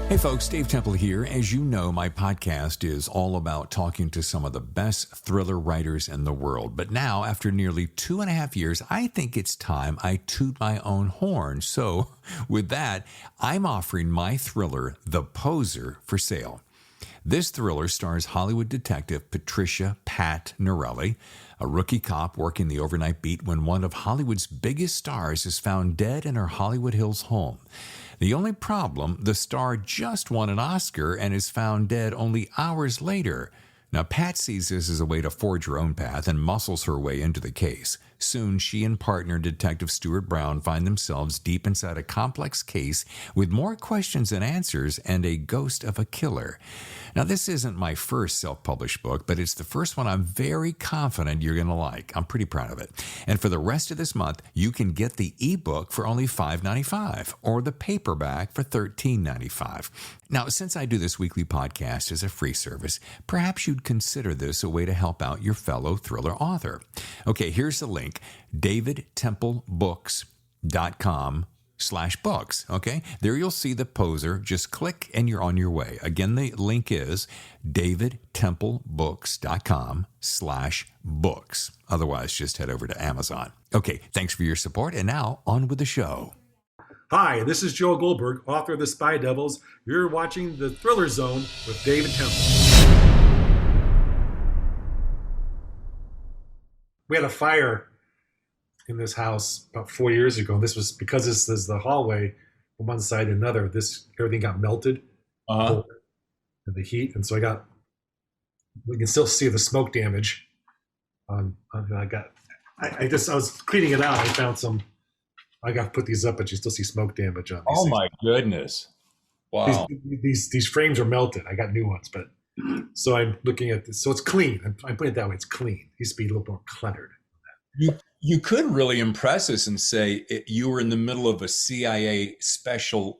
Hey folks, Dave Temple here. As you know, my podcast is all about talking to some of the best thriller writers in the world. But now, after nearly 2.5 years, I think it's time I toot my own horn. So with that, I'm offering my thriller, The Poser, for sale. This thriller stars Hollywood detective Patricia Pat Norelli, a rookie cop working the overnight beat when one of Hollywood's biggest stars is found dead in her Hollywood Hills home. The only problem, the star just won an Oscar and is found dead only hours later. Now, Pat sees this as a way to forge her own path and muscles her way into the case. Soon, she and partner Detective Stuart Brown find themselves deep inside a complex case with more questions than answers and a ghost of a killer. Now, this isn't my first self-published book, but it's the first one I'm very confident you're going to like. I'm pretty proud of it. And for the rest of this month, you can get the ebook for only $5.95 or the paperback for $13.95. Now, since I do this weekly podcast as a free service, perhaps you'd consider this a way to help out your fellow thriller author. Okay, here's the link, davidtemplebooks.com/books. Okay, there you'll see The Poser. Just click and you're on your way. Again, the link is davidtemplebooks.com/books. Otherwise, just head over to Amazon. Okay, thanks for your support. And now on with the show. Hi, this is Joe Goldberg, author of The Spy Devils. You're watching The Thriller Zone with David Temple. We had a fire in this house about 4 years ago. This was because this is the hallway from one side to another. Everything got melted in the heat, and so we can still see the smoke damage. I was cleaning it out. I found some. I got to put these up, but you still see smoke damage on these. Oh things. my goodness! Wow. These frames are melted. I got new ones, but so I'm looking at this. So it's clean. I'm putting it that way. It's clean. It used to be a little more cluttered. You could really impress us and say you were in the middle of a CIA special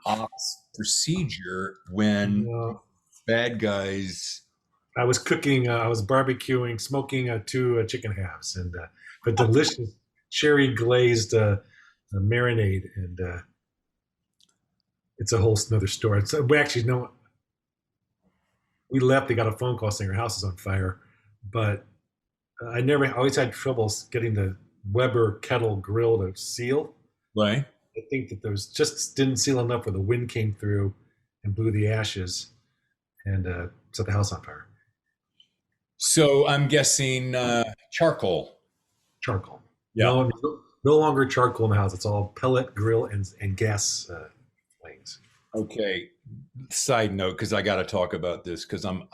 ops procedure when bad guys. I was cooking. I was barbecuing, smoking 2 chicken halves, and but delicious cherry glazed marinade, and it's a whole another story. So we actually know. We left. They got a phone call saying our house is on fire, but I always had troubles getting the Weber kettle grill to seal. Right. I think that there was just didn't seal enough where the wind came through and blew the ashes and set the house on fire. So I'm guessing charcoal. Charcoal. Yeah. No longer charcoal in the house. It's all pellet grill and gas flames. Okay. Side note, because I got to talk about this because I'm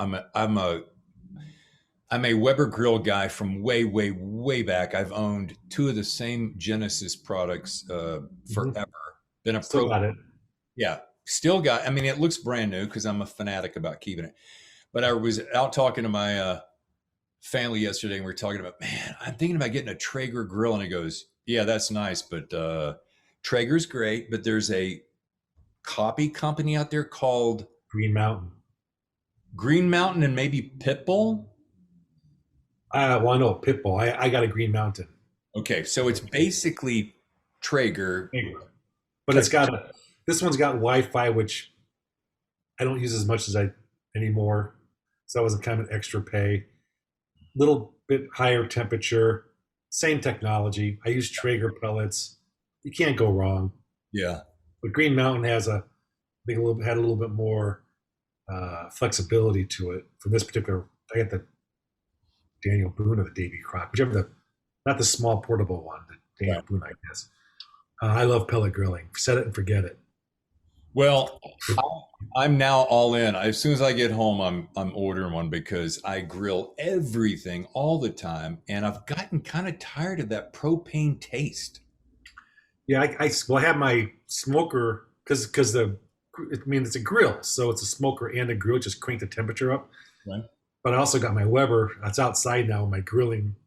a Weber grill guy from way back. I've owned 2 of the same Genesis products forever. Been a Still pro. got it. Yeah, still got. I mean, it looks brand new because I'm a fanatic about keeping it. But I was out talking to my family yesterday, and we were talking about, man, I'm thinking about getting a Traeger grill, and he goes, yeah, that's nice, but Traeger's great, but there's a copy company out there called Green Mountain and maybe Pitbull. I know Pitbull. I got a Green Mountain. Okay, so it's basically Traeger, but this one's got Wi-Fi, which I don't use as much as anymore. So that was kind of an extra pay. Little bit higher temperature, same technology. I use Traeger pellets. You can't go wrong. Yeah. But Green Mountain had a little bit more flexibility to it. For this particular, I got the Daniel Boone or the Davy Crock, not the small portable one, the Daniel Boone, I guess. I love pellet grilling. Set it and forget it. Well, I'm now all in. As soon as I get home, I'm ordering one because I grill everything all the time, and I've gotten kind of tired of that propane taste. Yeah, I have my smoker because it's a grill, so it's a smoker and a grill. Just crank the temperature up. Right. But I also got my Weber. That's outside now, my grilling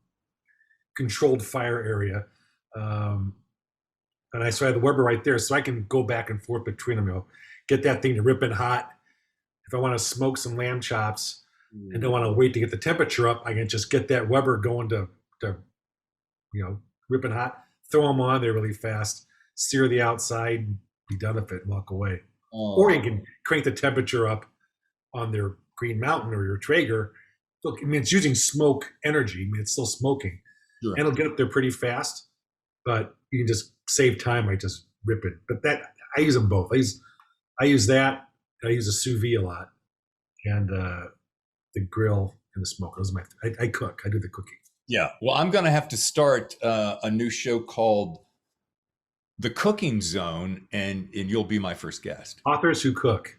controlled fire area. And I have the Weber right there, so I can go back and forth between them. Get that thing to ripping hot. If I want to smoke some lamb chops and don't want to wait to get the temperature up, I can just get that Weber going to ripping hot. Throw them on there really fast. Sear the outside, be done with it, and walk away. or you Oh, can crank the temperature up on their Green Mountain or your Traeger. Look, I mean, it's using smoke energy. I mean, it's still smoking, sure. and it'll get up there pretty fast. But you can just save time by just rip it. But that I use them both. I use that. I use a sous vide a lot, and the grill and the smoke. Those are I cook. I do the cooking. Yeah. Well, I'm going to have to start a new show called The Cooking Zone, and you'll be my first guest. Authors who cook.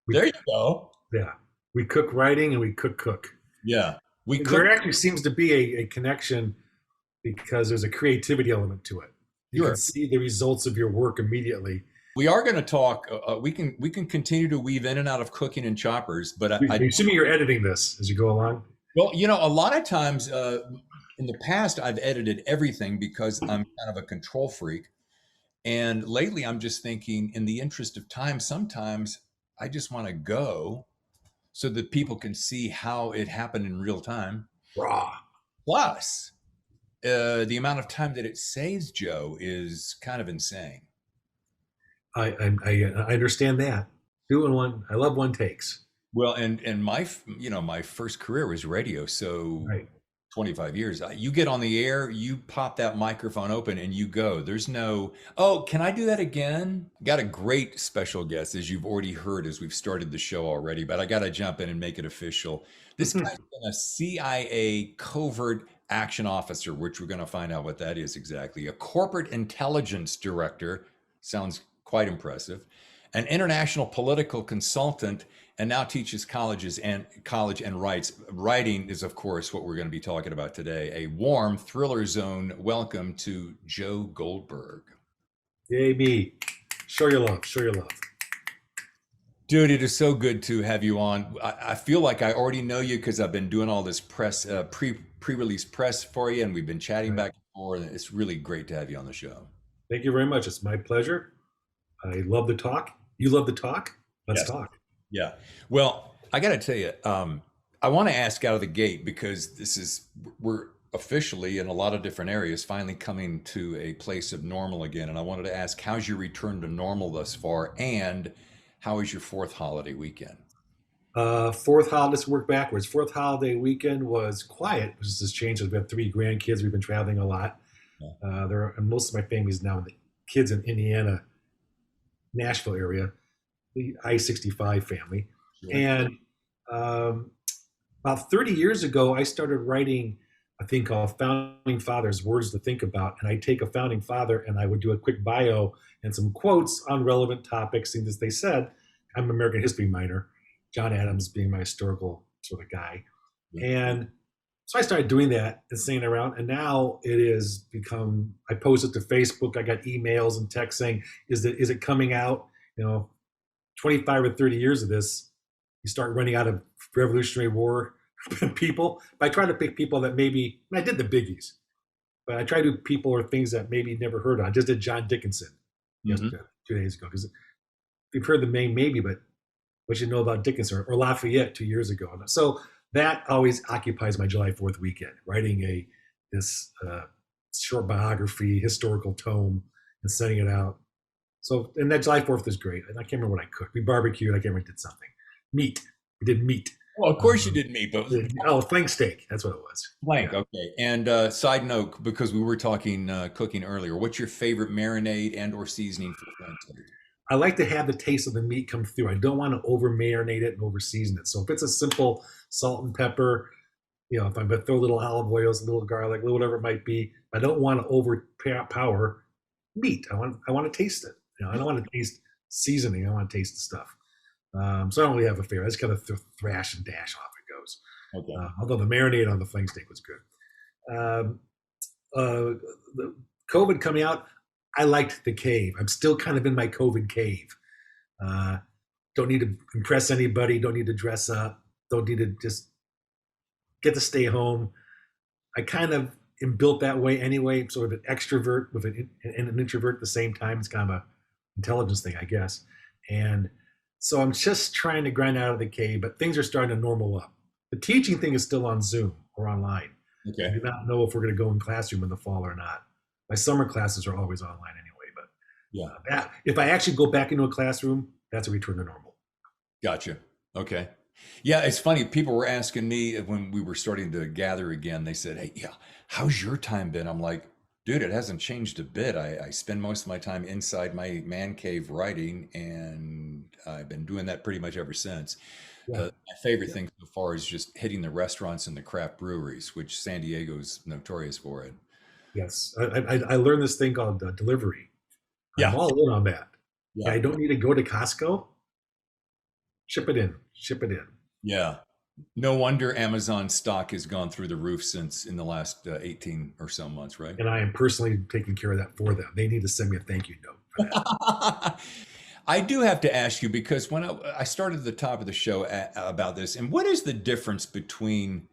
We, There you go. yeah, we cook writing and we cook. Yeah. We There cook. actually seems to be a connection because there's a creativity element to it. You Sure. can see the results of your work immediately. We are going to talk. We can continue to weave in and out of cooking and choppers, but Assuming you're editing this as you go along. well, a lot of times in the past I've edited everything because I'm kind of a control freak, and lately I'm just thinking, in the interest of time, sometimes I just want to go so that people can see how it happened in real time. Raw. Plus, the amount of time that it saves, Joe, is kind of insane. I understand that. Doing one, I love one takes. Well, and my first career was radio, so Right. 25 years. You get on the air, you pop that microphone open, and you go. There's no, oh, can I do that again? Got a great special guest, as you've already heard, as we've started the show already, but I got to jump in and make it official. This guy's been a CIA covert action officer, which we're going to find out what that is exactly. A corporate intelligence director, sounds quite impressive. An international political consultant, and now teaches college and writes. Writing is, of course, what we're going to be talking about today. A warm thriller zone welcome to Joe Goldberg. Yay, me. Show your love. Show your love. Dude, it is so good to have you on. I feel like I already know you because I've been doing all this press, pre-release press for you, and we've been chatting Right. back and forth. And it's really great to have you on the show. Thank you very much. It's my pleasure. I love to talk. You love to talk. Let's Yes. talk. Yeah. Well, I got to tell you, I want to ask out of the gate because we're officially in a lot of different areas finally coming to a place of normal again. And I wanted to ask, how's your return to normal thus far? And how was your fourth holiday weekend? Fourth holiday, let's work backwards. Fourth holiday weekend was quiet, which has changed. We have 3 grandkids. We've been traveling a lot. And most of my family's now the kids in Indiana, Nashville area, the I-65 family. Sure. And about 30 years ago, I started writing a thing called Founding Fathers, Words to Think About. And I take a founding father and I would do a quick bio and some quotes on relevant topics, things that they said. I'm an American history minor, John Adams being my historical sort of guy. Yeah. And so I started doing that and saying around, and now it is become, I post it to Facebook. I got emails and texts saying, is it coming out? 25 or 30 years of this, you start running out of Revolutionary War people. But I try to pick people that maybe, and I did the biggies, but I try to do people or things that maybe you've never heard of. I just did John Dickinson yesterday, 2 days ago, because you've heard the name maybe, but what you know about Dickinson or Lafayette 2 years ago. So that always occupies my July 4th weekend, writing this short biography, historical tome, and sending it out. So, and that July 4th is great. And I can't remember what I cooked. We barbecued. I can't remember, did something. Meat. We did meat. Well, of course you did meat, but Flank steak. That's what it was. flank. Yeah. Okay. And side note, because we were talking cooking earlier, what's your favorite marinade and or seasoning for flank steak? I like to have the taste of the meat come through. I don't want to over marinate it and over season it. So if it's a simple salt and pepper, if I'm going to throw a little olive oils, a little garlic, whatever it might be, I don't want to overpower meat. I want to taste it. I don't want to taste seasoning. I want to taste the stuff. So I don't really have a favorite. I just kind of thrash and dash off it goes. Okay. Although the marinade on the flank steak was good. The COVID coming out, I liked the cave. I'm still kind of in my COVID cave. Don't need to impress anybody. Don't need to dress up. Don't need to just get to stay home. I kind of am built that way anyway, sort of an extrovert with an introvert at the same time. It's kind of a intelligence thing, I guess. And so I'm just trying to grind out of the cave, but things are starting to normal up. The teaching thing is still on Zoom or online. Okay. I do not know if we're going to go in classroom in the fall or not. My summer classes are always online anyway, but Yeah. if I actually go back into a classroom, That's a return to normal. Gotcha. Okay. Yeah, it's funny. People were asking me when we were starting to gather again. They said, "Hey, yeah, how's your time been?" I'm like, "Dude, it hasn't changed a bit. I spend most of my time inside my man cave writing, and I've been doing that pretty much ever since." Yeah. My favorite Yeah. thing so far is just hitting the restaurants and the craft breweries, which San Diego's notorious for it. Yes. I learned this thing called delivery. I'm Yeah, all in on that. Yeah, yeah, I don't need to go to Costco. Ship it in. Ship it in. yeah. No wonder Amazon stock has gone through the roof since in the last 18 or so months, right? And I am personally taking care of that for them. They need to send me a thank you note for that. I do have to ask you because when I started at the top of the show about this, and what is the difference between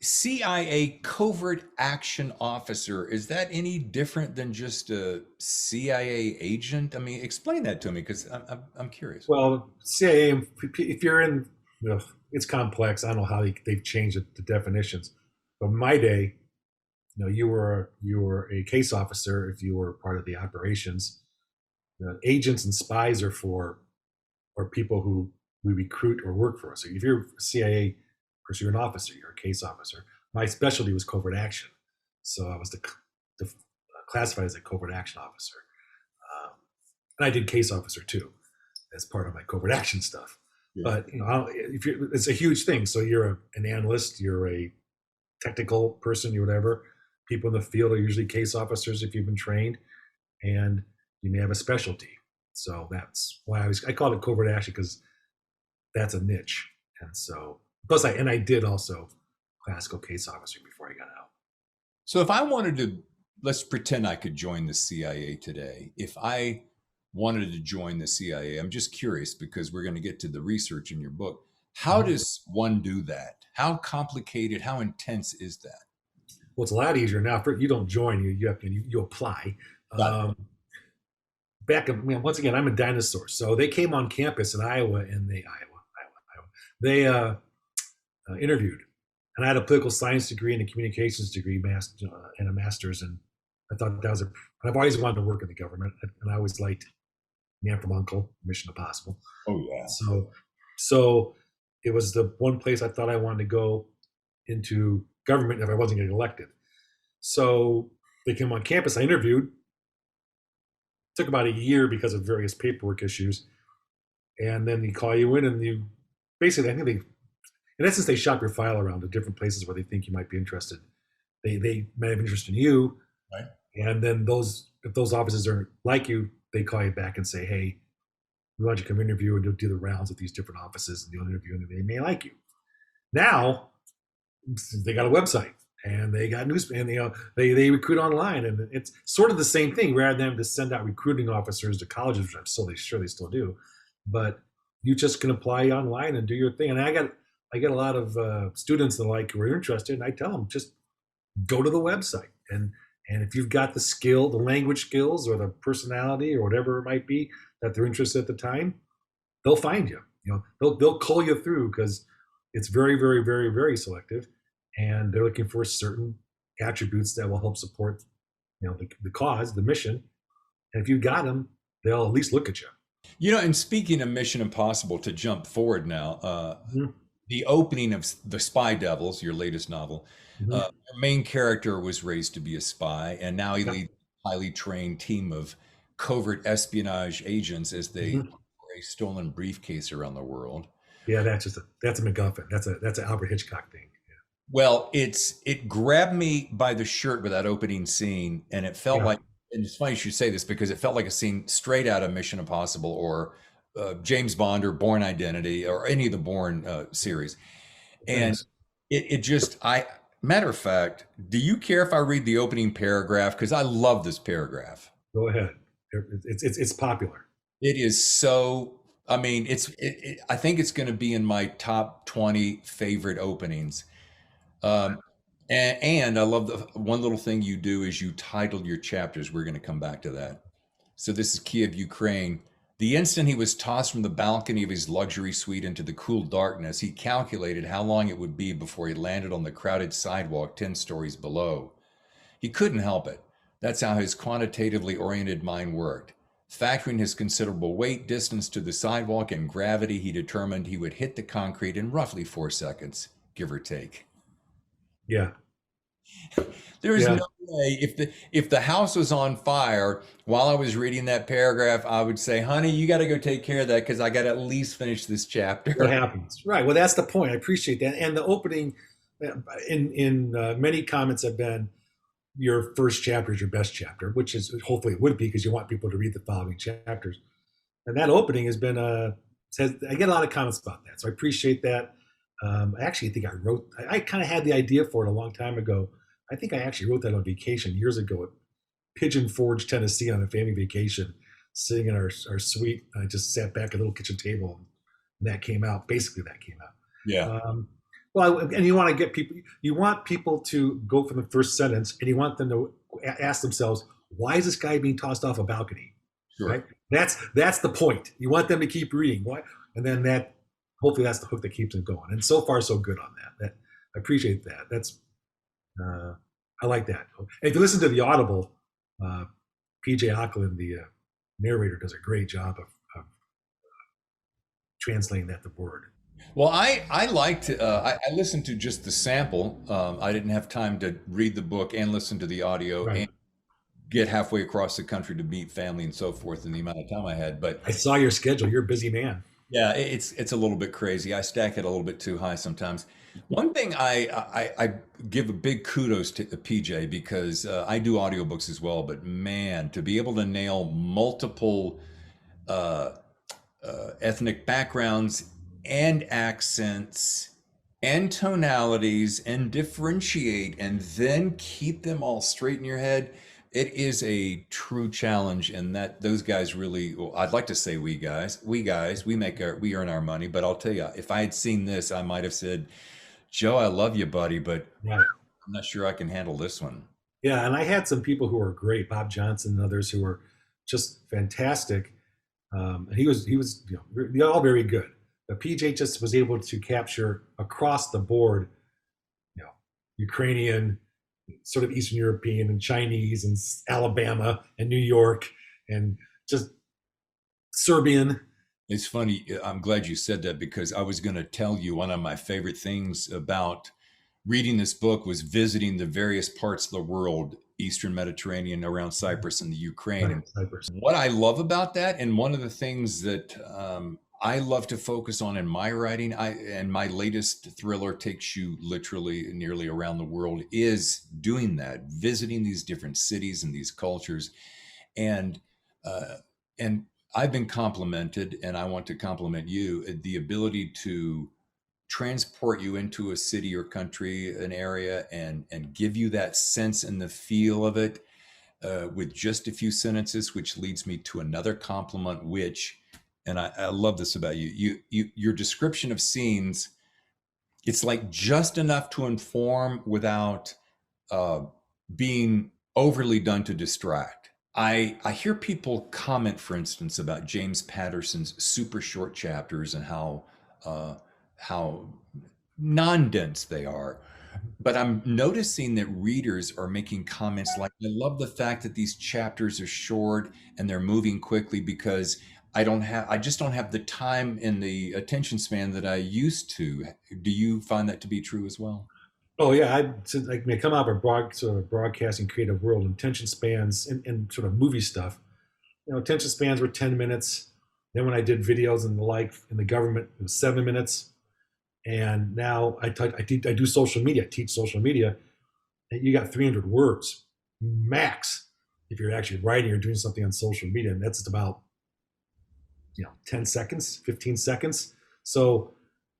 CIA covert action officer? Is that any different than just a CIA agent? I mean, explain that to me because I'm curious. Well, CIA, if you're in, it's complex. I don't know how they've changed the definitions. But in my day, you were a case officer if you were part of the operations. Agents and spies are for or people who we recruit or work for us. So if you're CIA, of course, you're an officer, you're a case officer. My specialty was covert action. So I was classified as a covert action officer. And I did case officer too, as part of my covert action stuff. Yeah. But if it's a huge thing. So you're an analyst, you're a technical person, you're whatever. People in the field are usually case officers if you've been trained, and you may have a specialty. So that's why I called it covert action, because that's a niche. And so plus I did also classical case officer before I got out. So if I wanted to, let's pretend I could join the CIA today. If I wanted to join the CIA, I'm just curious because we're going to get to the research in your book. How does one do that? How complicated, how intense is that? Well, it's a lot easier now. You don't join, you apply. Once again, I'm a dinosaur. So they came on campus in Iowa, and they interviewed, and I had a political science degree and a communications degree, and a master's. And I thought that was I've always wanted to work in the government, and I always liked Man from Uncle, Mission Impossible. Oh yeah. So it was the one place I thought I wanted to go into government if I wasn't getting elected. So they came on campus. I interviewed. Took about a year because of various paperwork issues, and then they call you in, and you basically, I think in essence, they shop your file around to different places where they think you might be interested. They might have interest in you, Right. And then if those offices aren't like you, they call you back and say, "Hey, we want you to come interview and do the rounds at these different offices, and you'll interview, and they may like you." Now they got a website, and they got news, and they recruit online, and it's sort of the same thing. Rather than to send out recruiting officers to colleges, which I'm sure they still do, but you just can apply online and do your thing. And I get a lot of students that who are interested, and I tell them just go to the website, and if you've got the skill, the language skills, or the personality, or whatever it might be that they're interested at the time, they'll find you. They'll call you through, because it's very, very, very, very selective, and they're looking for certain attributes that will help support, the cause, the mission. And if you've got them, they'll at least look at you. And speaking of Mission Impossible, to jump forward now, Mhm. the opening of The Spy Devils, your latest novel, Mhm. the main character was raised to be a spy, and now he Yeah. leads a highly trained team of covert espionage agents as they Mhm. look for a stolen briefcase around the world. Yeah, that's a MacGuffin. That's an Albert Hitchcock thing. Well, it grabbed me by the shirt with that opening scene, and it felt Yeah. like, and it's funny you should say this because it felt like a scene straight out of Mission Impossible or James Bond or Bourne Identity or any of the Bourne series. And Thanks. it just, matter of fact, do you care if I read the opening paragraph? Because I love this paragraph. Go ahead. It's popular. It is so, I mean, I think it's going to be in my top 20 favorite openings. And I love the one little thing you do is you titled your chapters. We're going to come back to that. So this is Kiev, Ukraine. The instant he was tossed from the balcony of his luxury suite into the cool darkness, he calculated how long it would be before he landed on the crowded sidewalk 10 stories below. He couldn't help it. That's how his quantitatively oriented mind worked. Factoring his considerable weight, distance to the sidewalk, and gravity, he determined he would hit the concrete in roughly 4 seconds, give or take. Yeah. There is Yeah. no way if the house was on fire while I was reading that paragraph, I would say, "Honey, you got to go take care of that because I got to at least finish this chapter." What happens? Right. Well, that's the point. I appreciate that. And the opening in many comments have been your first chapter is your best chapter, which is hopefully it would be because you want people to read the following chapters. And that opening has been I get a lot of comments about that, so I appreciate that. I actually think I kind of had the idea for it a long time ago. I think I actually wrote that on vacation years ago at Pigeon Forge, Tennessee, on a family vacation, sitting in our suite. I just sat back at a little kitchen table, and that came out. Basically, that came out. Yeah. Well, and you want to get people. You want people to go from the first sentence, and you want them to ask themselves, "Why is this guy being tossed off a balcony?" Sure. Right? That's the point. You want them to keep reading. Why? And then hopefully that's the hook that keeps them going. And so far, so good on that. I appreciate that. I like that. And if you listen to the Audible, PJ Ackland, the narrator, does a great job of translating that to word. Well, I liked I listened to just the sample. I didn't have time to read the book and listen to the audio Right. and get halfway across the country to meet family and so forth in the amount of time I had. But I saw your schedule. You're a busy man. yeah, it's a little bit crazy. I stack it a little bit too high sometimes. One thing I give a big kudos to PJ because I do audiobooks as well, but man, to be able to nail multiple uh, ethnic backgrounds and accents and tonalities and differentiate and then keep them all straight in your head, it is a true challenge. And that those guys really, well, I'd like to say we guys, we earn our money. But I'll tell you, if I had seen this, I might have said, Joe, I love you, buddy, but Right. I'm not sure I can handle this one. Yeah, and I had some people who were great, Bob Johnson and others who were just fantastic. And he was they're all very good. But PJ just was able to capture across the board, you know, Ukrainian, sort of Eastern European, and Chinese, and Alabama, and New York, and just Serbian. It's funny. I'm glad you said that because I was going to tell you one of my favorite things about reading this book was visiting the various parts of the world, Eastern Mediterranean, around Cyprus and the Ukraine. And Cyprus. what I love about that, and one of the things that I love to focus on in my writing, and my latest thriller takes you literally nearly around the world, is doing that, visiting these different cities and these cultures, and uh, and I've been complimented, and I want to compliment you, the ability to transport you into a city or country, an area, and give you that sense and the feel of it with just a few sentences, which leads me to another compliment, which, and I love this about your description of scenes, it's like just enough to inform without uh, being overly done to distract. I hear people comment, for instance, about James Patterson's super short chapters and how non-dense they are. But I'm noticing that readers are making comments like, I love the fact that these chapters are short and they're moving quickly because I just don't have the time and the attention span that I used to. Do you find that to be true as well? Oh yeah, since I come out of sort of broadcasting creative world, and attention spans and sort of movie stuff. Attention spans were 10 minutes. Then when I did videos and the like in the government, it was 7 minutes. And now I do social media. I teach social media, and you got 300 words max if you're actually writing or doing something on social media, and that's about 10 seconds, 15 seconds. So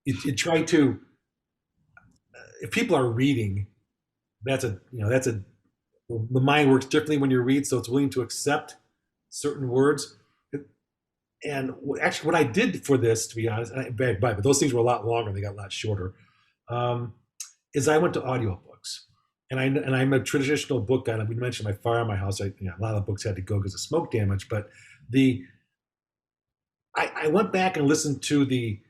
you try to, if people are reading, the mind works differently when you read, so it's willing to accept certain words. And actually, what I did for this, to be honest, but those things were a lot longer. They got a lot shorter. Is I went to audiobooks, and I'm a traditional book guy. We mentioned my fire in my house. A lot of books had to go because of smoke damage. But I went back and listened to the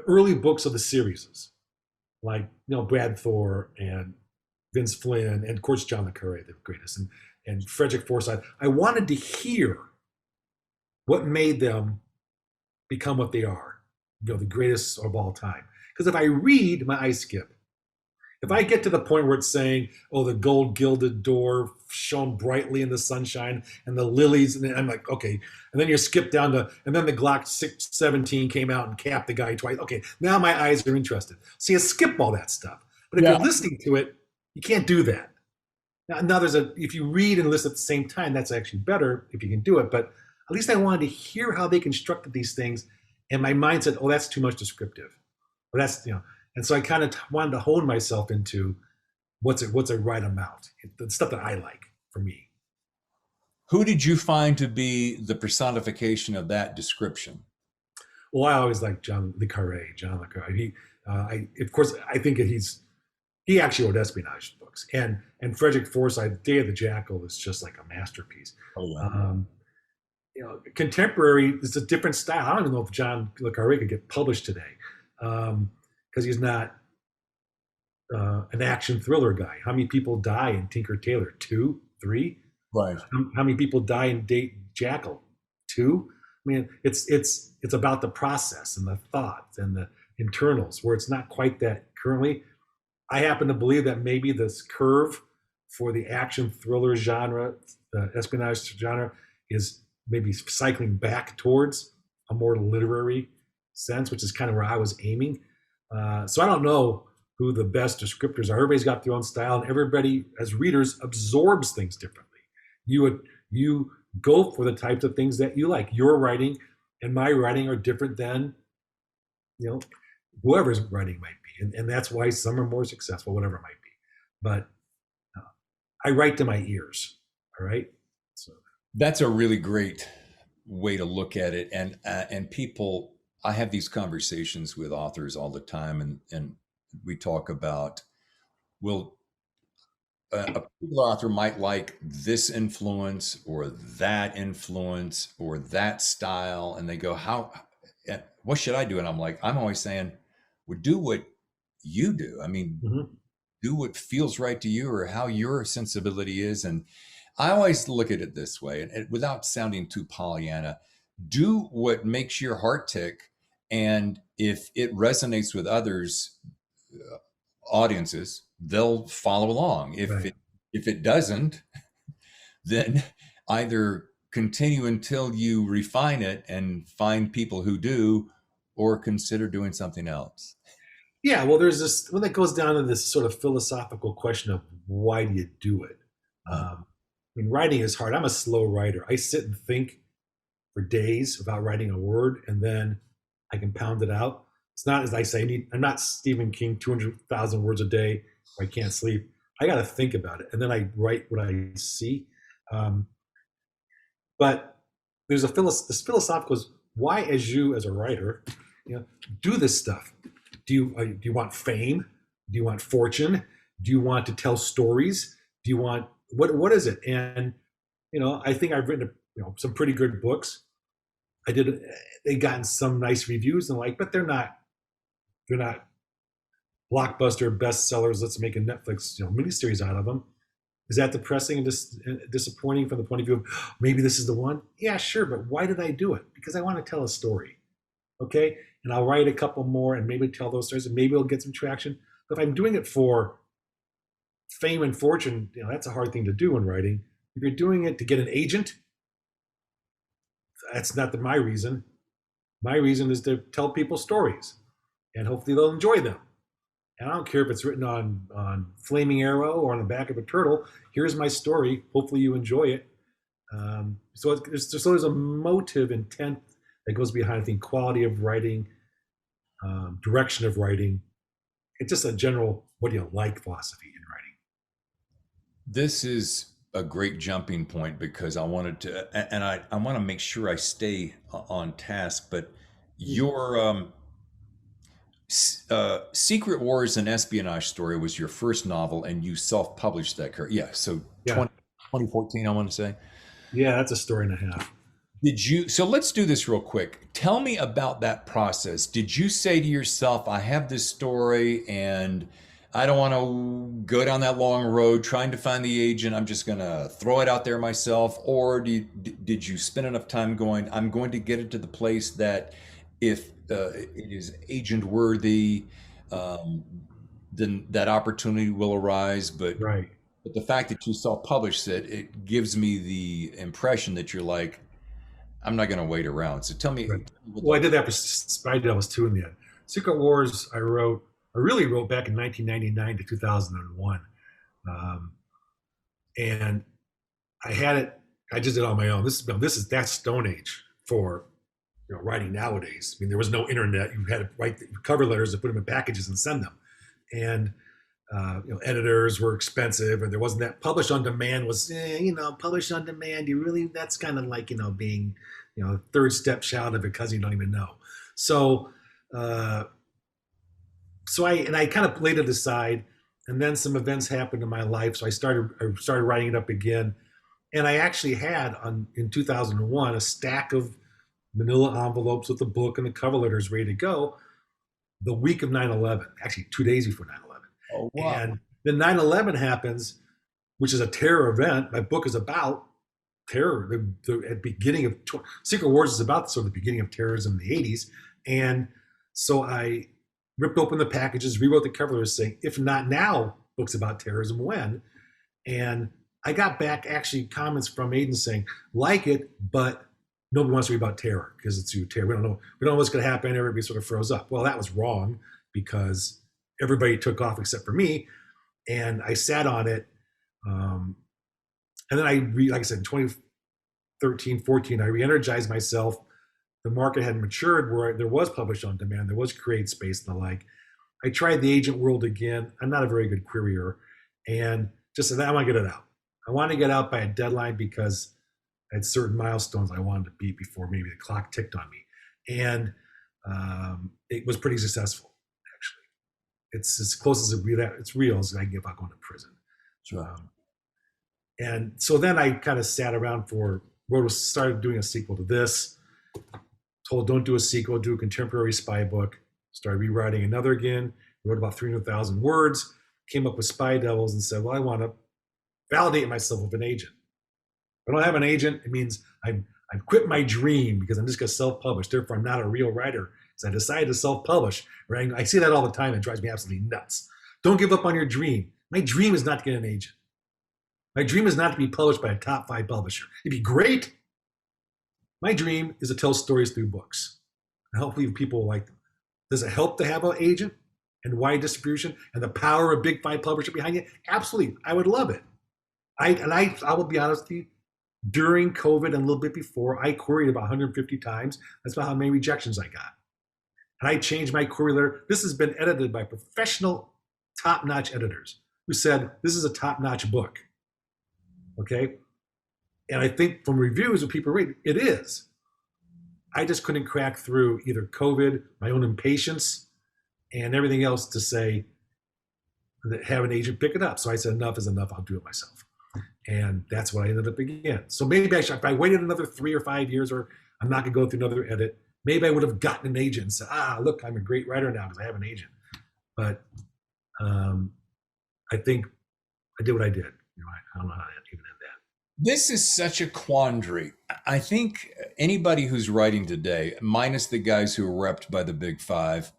early books of the series, like Brad Thor and Vince Flynn, and of course John le Carré, the greatest, and Frederick Forsyth. I wanted to hear what made them become what they are, the greatest of all time. Because if I read, my eyes skip. If I get to the point where it's saying, "Oh, the gold gilded door shone brightly in the sunshine, and the lilies," and I'm like, okay. And then you skip down to, and then the Glock 17 came out and capped the guy twice. Okay, now my eyes are interested. So you skip all that stuff. But if you're listening to it, you can't do that. Now if you read and listen at the same time, that's actually better if you can do it. But at least I wanted to hear how they constructed these things, and my mind said, "Oh, that's too much descriptive." But that's And so I kind of wanted to hone myself into what's a right amount, the stuff that I like for me. Who did you find to be the personification of that description? Well, I always liked John le Carré. Of course, I think he actually wrote espionage books, and Frederick Forsyth, Day of the Jackal, is just like a masterpiece. Oh, yeah. Contemporary is a different style. I don't even know if John le Carré could get published today. Because he's not an action thriller guy. How many people die in Tinker Tailor? 2, 3? Right. How many people die in Jackal? 2? I mean, it's about the process and the thoughts and the internals, where it's not quite that currently. I happen to believe that maybe this curve for the action thriller genre, the espionage genre, is maybe cycling back towards a more literary sense, which is kind of where I was aiming. So I don't know who the best descriptors are. Everybody's got their own style, and everybody, as readers, absorbs things differently. You go for the types of things that you like. Your writing and my writing are different than whoever's writing might be, and that's why some are more successful, whatever it might be. But I write to my ears. All right. So that's a really great way to look at it, and people. I have these conversations with authors all the time, and we talk about, well, a particular author might like this influence or that style, and they go, what should I do? And I'm always saying, well, do what you do. I mean, do what feels right to you or how your sensibility is. And I always look at it this way, and without sounding too Pollyanna, do what makes your heart tick. And if it resonates with others, audiences, they'll follow along. If it doesn't, then either continue until you refine it and find people who do, or consider doing something else. Yeah, well, there's this, when it goes down to this sort of philosophical question of why do you do it? I mean, writing is hard. I'm a slow writer. I sit and think for days about writing a word, and then I can pound it out. It's not, as I say, I'm not Stephen King, 200,000 words a day, where I can't sleep. I got to think about it, and then I write what I see. But there's this philosophical is why, as a writer, do this stuff. Do you want fame? Do you want fortune? Do you want to tell stories? Do you want what is it? And I think I've written some pretty good books. They gotten some nice reviews and but they're not blockbuster bestsellers. Let's make a Netflix miniseries out of them. Is that depressing and disappointing from the point of view of maybe this is the one? Yeah, sure, but why did I do it? Because I want to tell a story. Okay, and I'll write a couple more and maybe tell those stories, and maybe it'll get some traction. But if I'm doing it for fame and fortune, that's a hard thing to do in writing. If you're doing it to get an agent, that's not my reason. My reason is to tell people stories, and hopefully they'll enjoy them. And I don't care if it's written on flaming arrow or on the back of a turtle. Here's my story. Hopefully you enjoy it. So there's a motive, intent that goes behind, I think, quality of writing, direction of writing. It's just a general, what do you like philosophy in writing. This is a great jumping point because I wanted to, and I want to make sure I stay on task, but your Secret Wars and Espionage Story was your first novel, and you self-published that. Yeah, so 2014, I want to say. Yeah, that's a story and a half. So let's do this real quick. Tell me about that process. Did you say to yourself, I have this story and I don't want to go down that long road trying to find the agent. I'm just going to throw it out there myself. Or did you spend enough time going, I'm going to get it to the place that if it is agent worthy, um, then that opportunity will arise. Right. But the fact that you self-published it, it gives me the impression that you're like, I'm not going to wait around. So tell me Right. what Well, I did that for Spy Devils too in the end. Secret Wars, I really wrote back in 1999 to 2001. Um, and I had it, I just did it on my own. That's Stone Age for writing nowadays. I mean, there was no internet. You had to write the cover letters and put them in packages and send them. And editors were expensive, and there wasn't that publish on demand was, publish on demand. You really, that's kind of like, being, third step child of a cousin you don't even know. So, uh, I kind of laid it aside, and then some events happened in my life. So I started writing it up again. And I actually had in 2001, a stack of manila envelopes with the book and the cover letters ready to go the week of 9/11, actually 2 days before 9/11. Oh, wow. And then 9/11 happens, which is a terror event. My book is about terror. At beginning of Secret Wars is about sort of the beginning of terrorism in the 80s. And so I ripped open the packages, rewrote the cover letters saying, if not now, books about terrorism, when? And I got back actually comments from agents saying, like it, but nobody wants to read about terror because it's terror. We don't know what's going to happen. Everybody sort of froze up. Well, that was wrong because everybody took off except for me. And I sat on it. And then like I said, in 2013, 14, I re-energized myself. The market had matured where there was publish on demand, there was create space and the like. I tried the agent world again. I'm not a very good querier, and just said, I want to get it out. I want to get out by a deadline because I had certain milestones I wanted to beat before maybe the clock ticked on me. And it was pretty successful, actually. It's as close as it's real as I can get without going to prison. Sure. And so then I kind of sat around started doing a sequel to this. Told, don't do a sequel, do a contemporary spy book. Started rewriting another again. Wrote about 300,000 words. Came up with Spy Devils and said, well, I want to validate myself with an agent. If I don't have an agent, it means I've quit my dream because I'm just going to self-publish. Therefore, I'm not a real writer. So I decided to self-publish. Right? I see that all the time. It drives me absolutely nuts. Don't give up on your dream. My dream is not to get an agent. My dream is not to be published by a top 5 publisher. It'd be great. My dream is to tell stories through books. And hopefully people will like them. Does it help to have an agent and wide distribution and the power of a big 5 publisher behind you? Absolutely. I would love it. I will be honest with you, during COVID and a little bit before, I queried about 150 times. That's about how many rejections I got. And I changed my query letter. This has been edited by professional, top-notch editors who said, this is a top-notch book. Okay? And I think from reviews of people read, it is. I just couldn't crack through either COVID, my own impatience, and everything else to say, that have an agent pick it up. So I said, enough is enough. I'll do it myself. And that's what I ended up again. So maybe if I waited another 3 or 5 years, or I'm not going to go through another edit, maybe I would have gotten an agent and said, look, I'm a great writer now because I have an agent. But I think I did what I did. I don't know how to even end that. This is such a quandary. I think anybody who's writing today, minus the guys who are repped by the big 5,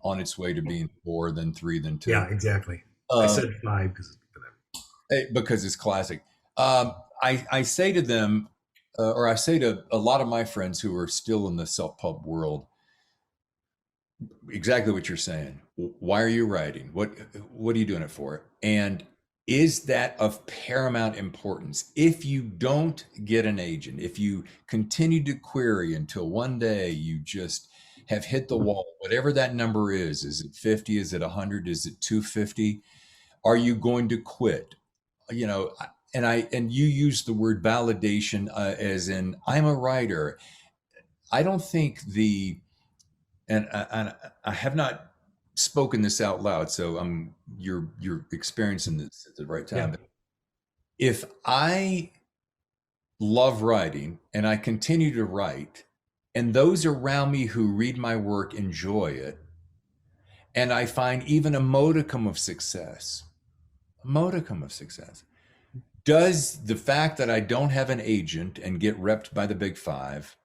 on its way to being 4, then 3, then 2. Yeah, exactly. I said 5 because it's classic. I say to them, or I say to a lot of my friends who are still in the self-pub world, exactly what you're saying. Why are you writing? What are you doing it for? And is that of paramount importance? If you don't get an agent, if you continue to query until one day you just have hit the wall, whatever that number is it 50? Is it 100? Is it 250? Are you going to quit? And you use the word validation as in, I'm a writer. I don't think and I have not spoken this out loud, so you're experiencing this at the right time. Yeah. If I love writing and I continue to write, and those around me who read my work enjoy it, and I find even a modicum of success, does the fact that I don't have an agent and get repped by the big five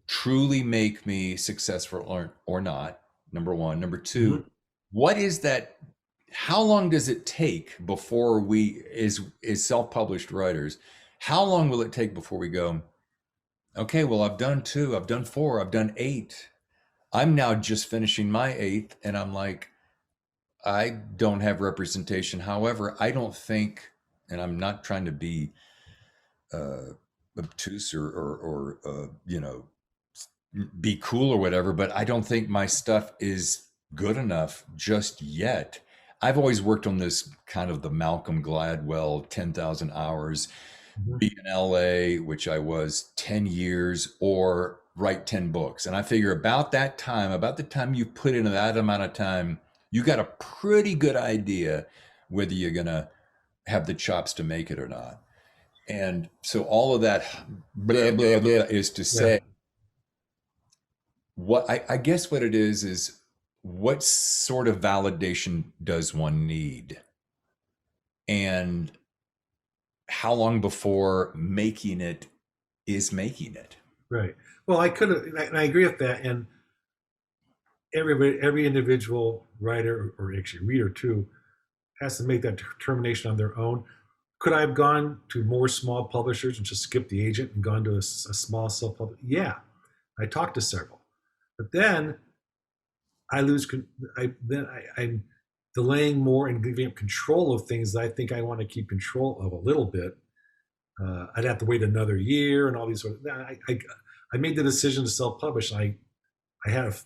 truly make me successful or not? Number one. Number two, what is that? How long does it take before we, as self-published writers, how long will it take before we go, okay, well, I've done 2, I've done 4, I've done 8. I'm now just finishing my 8th, and I'm like, I don't have representation. However, I don't think, and I'm not trying to be obtuse or be cool or whatever, but I don't think my stuff is good enough just yet. I've always worked on this kind of the Malcolm Gladwell 10,000 hours, be in LA, which I was 10 years, or write 10 books. And I figure about the time you put in that amount of time, you got a pretty good idea whether you're going to have the chops to make it or not. And so all of that blah, blah, blah is to say, what I guess what it is what sort of validation does one need? And how long before making it is making it? Right. Well, I could have, and I agree with that. And every individual writer, or actually reader too, has to make that determination on their own. Could I have gone to more small publishers and just skipped the agent and gone to a small self-published? Yeah, I talked to several, but then I'm delaying more and giving up control of things that I think I want to keep control of a little bit. I'd have to wait another year and all these sort of. I made the decision to self-publish. I think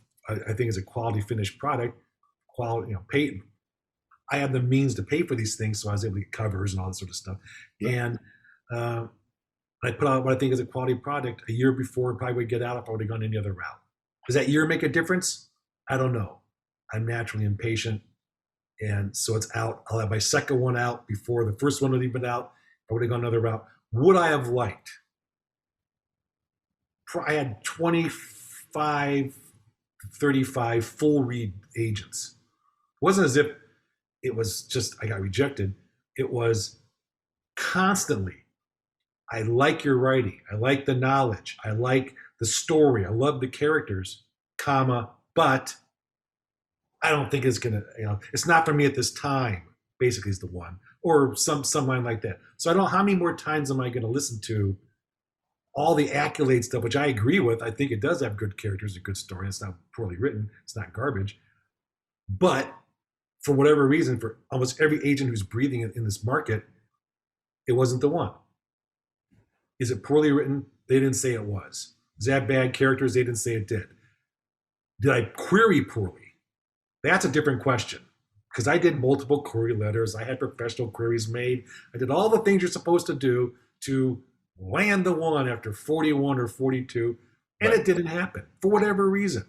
it's a quality finished product, quality, pay. I had the means to pay for these things, so I was able to get covers and all that sort of stuff. And I put out what I think is a quality product a year before it probably would get out if I would have gone any other route. Does that year make a difference? I don't know. I'm naturally impatient, and so it's out. I'll have my second one out before the first one would have been out. I would have gone another route. Would I have liked? I had 25, 35 full read agents. It wasn't as if it was just I got rejected. It was constantly, I like your writing. I like the knowledge. I like the story. I love the characters, but I don't think it's gonna, it's not for me at this time, basically is the one. Or some line like that. So I don't know how many more times am I gonna listen to all the accolade stuff, which I agree with. I think it does have good characters, a good story. It's not poorly written. It's not garbage. But for whatever reason, for almost every agent who's breathing in this market, it wasn't the one. Is it poorly written? They didn't say it was. Does it have bad characters? They didn't say it did. Did I query poorly? That's a different question, because I did multiple query letters. I had professional queries made. I did all the things you're supposed to do to land the one after 41 or 42, and It didn't happen for whatever reason.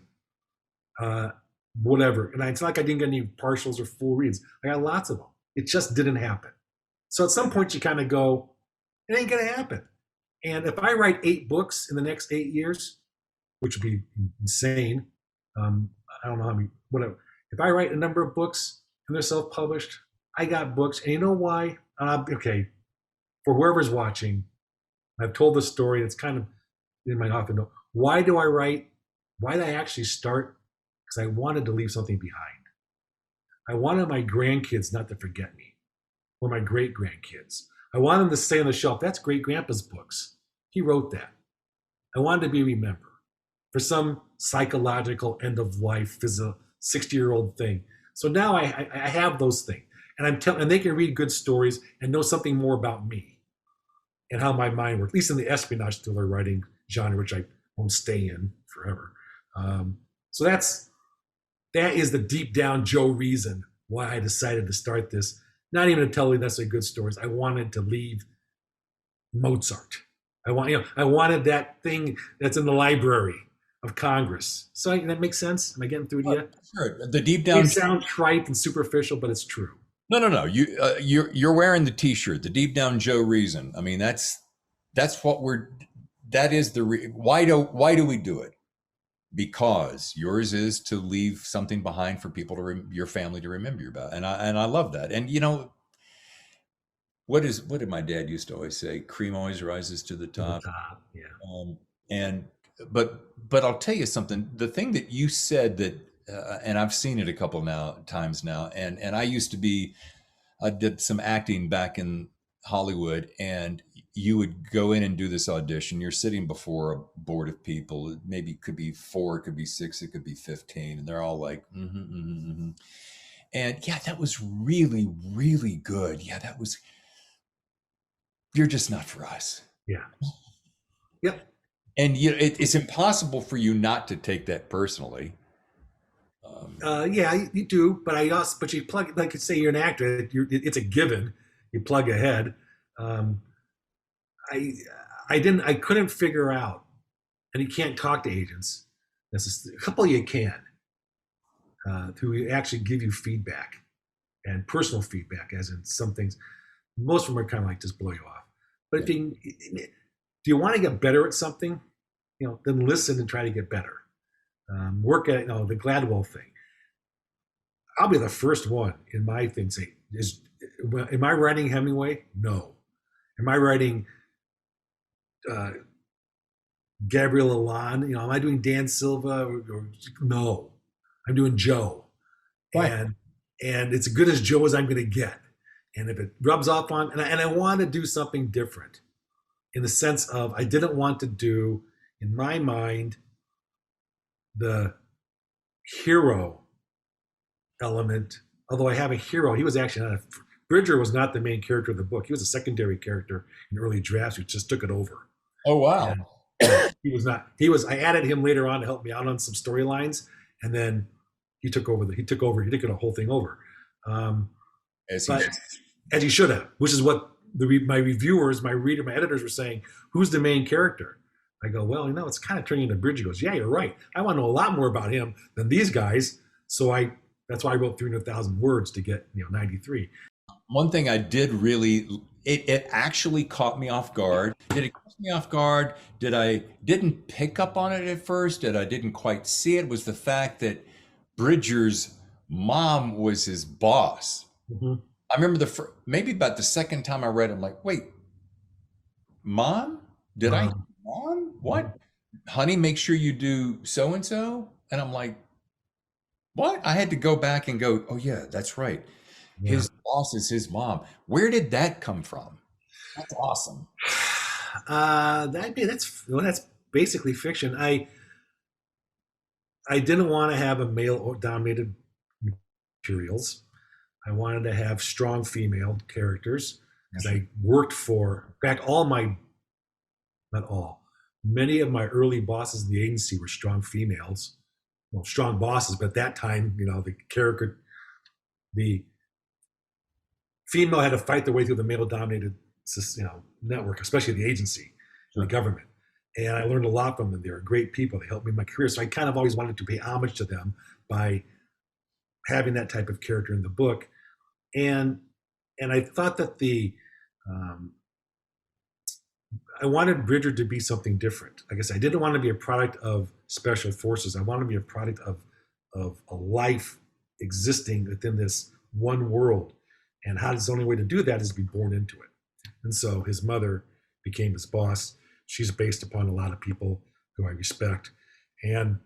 Whatever. And it's not like I didn't get any partials or full reads. I got lots of them. It just didn't happen. So at some point you kind of go, it ain't going to happen. And if I write 8 books in the next 8 years, which would be insane, I don't know how many, whatever. If I write a number of books and they're self-published, I got books. And you know why? Okay, for whoever's watching, I've told the story. It's kind of in my often know. Why do I write? Why did I actually start? Because I wanted to leave something behind. I wanted my grandkids not to forget me, or my great-grandkids. I wanted them to stay on the shelf. That's great-grandpa's books. He wrote that. I wanted to be remembered for some psychological end-of-life, 60-year-old thing. So now I have those things, and they can read good stories and know something more about me and how my mind works, at least in the espionage thriller writing genre, which I won't stay in forever. So that is the deep down Joe reason why I decided to start this. Not even to tell you necessarily good stories. I wanted to leave Mozart. I wanted that thing that's in the Library of Congress. So that makes sense. Am I getting through to you? Sure. The deep down. It sounds trite and superficial, but it's true. No. You're wearing the T-shirt. The deep down Joe reason. I mean, that's what we're. That is the why do we do it? because yours is to leave something behind for people to your family to remember you about. And I love that. And what did my dad used to always say? Cream always rises to the To the top. top. Yeah. And but I'll tell you something. The thing that you said that, and I've seen it a couple times now, and I did some acting back in Hollywood, and you would go in and do this audition. You're sitting before a board of people. Maybe it could be 4, it could be 6, it could be 15, and they're all like, and yeah, that was really, really good. Yeah, you're just not for us. Yeah. Yep. And it's impossible for you not to take that personally. Yeah, you do, but you plug, like, say you're an actor, it's a given. You plug ahead. I couldn't figure out, and you can't talk to agents. A couple you can, who actually give you feedback and personal feedback, as in some things. Most of them are kind of like just blow you off. But do you want to get better at something, then listen and try to get better. Work at the Gladwell thing. I'll be the first one in my thing say, am I writing Hemingway? No. Am I writing Gabriel Alon? Am I doing Dan Silva? Or no. I'm doing Joe. Right. And it's as good as Joe as I'm going to get. And if it rubs off on, and I want to do something different, in the sense of I didn't want to do, in my mind, the hero element. Although I have a hero, he was actually not Bridger was not the main character of the book. He was a secondary character in early drafts who just took it over. Oh, wow. And he was not. I added him later on to help me out on some storylines, and then he took over. He took the whole thing over. As he should have, which is what my reviewers, my editors were saying. Who's the main character? I go, well, it's kind of turning into Bridger. He goes, yeah, you're right. I want to know a lot more about him than these guys. So that's why I wrote 300,000 words to get 93. One thing I did really, it actually caught me off guard. Did it catch me off guard? Didn't pick up on it at first? I didn't quite see it? Was the fact that Bridger's mom was his boss. Mm-hmm. I remember maybe about the second time I read it, I'm like, wait, mom? Mom? What? Honey, make sure you do so-and-so? And I'm like, what? I had to go back and go, oh yeah, that's right. Yeah. His boss is his mom. Where did that come from? That's awesome. That's basically fiction. I didn't want to have a male-dominated materials. I wanted to have strong female characters because I worked for, in fact, many of my early bosses in the agency were strong females. Well, strong bosses, but at that time, the female had to fight their way through the male-dominated, network, especially the agency, the government. And I learned a lot from them. They were great people. They helped me in my career. So I kind of always wanted to pay homage to them by having that type of character in the book. And I thought that I wanted Bridger to be something different. I guess I didn't want to be a product of special forces. I wanted to be a product of a life existing within this one world. And the only way to do that is to be born into it. And so his mother became his boss. She's based upon a lot of people who I respect. And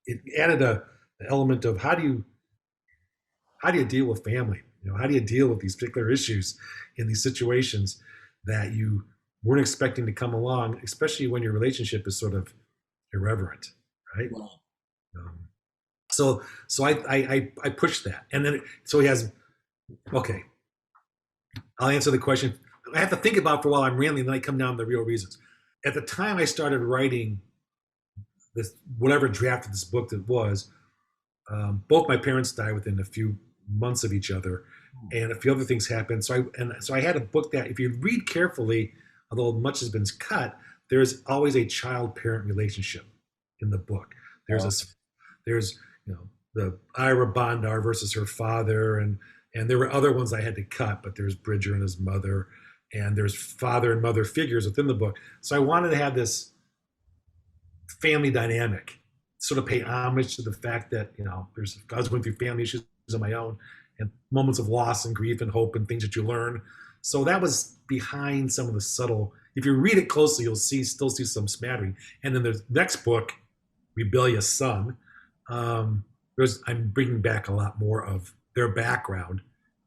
it added an element of how do you deal with family? How do you deal with these particular issues in these situations that you weren't expecting to come along, especially when your relationship is sort of irreverent, right? So I pushed that. And then, so he has, okay, I'll answer the question. I have to think about it for a while. I'm rambling, then I come down to the real reasons. At the time I started writing this, whatever draft of this book that was, both my parents died within a few months of each other, and a few other things happened. So I had a book that, if you read carefully, although much has been cut, there's always a child-parent relationship in the book. There's the Ira Bondar versus her father, and there were other ones I had to cut, but there's Bridger and his mother, and there's father and mother figures within the book. So I wanted to have this family dynamic sort of pay homage to the fact that, I was going through family issues of my own, and moments of loss and grief and hope and things that you learn. So that was behind some of the subtle. If you read it closely, you'll still see some smattering. And then the next book, Rebellious Son, I'm bringing back a lot more of their background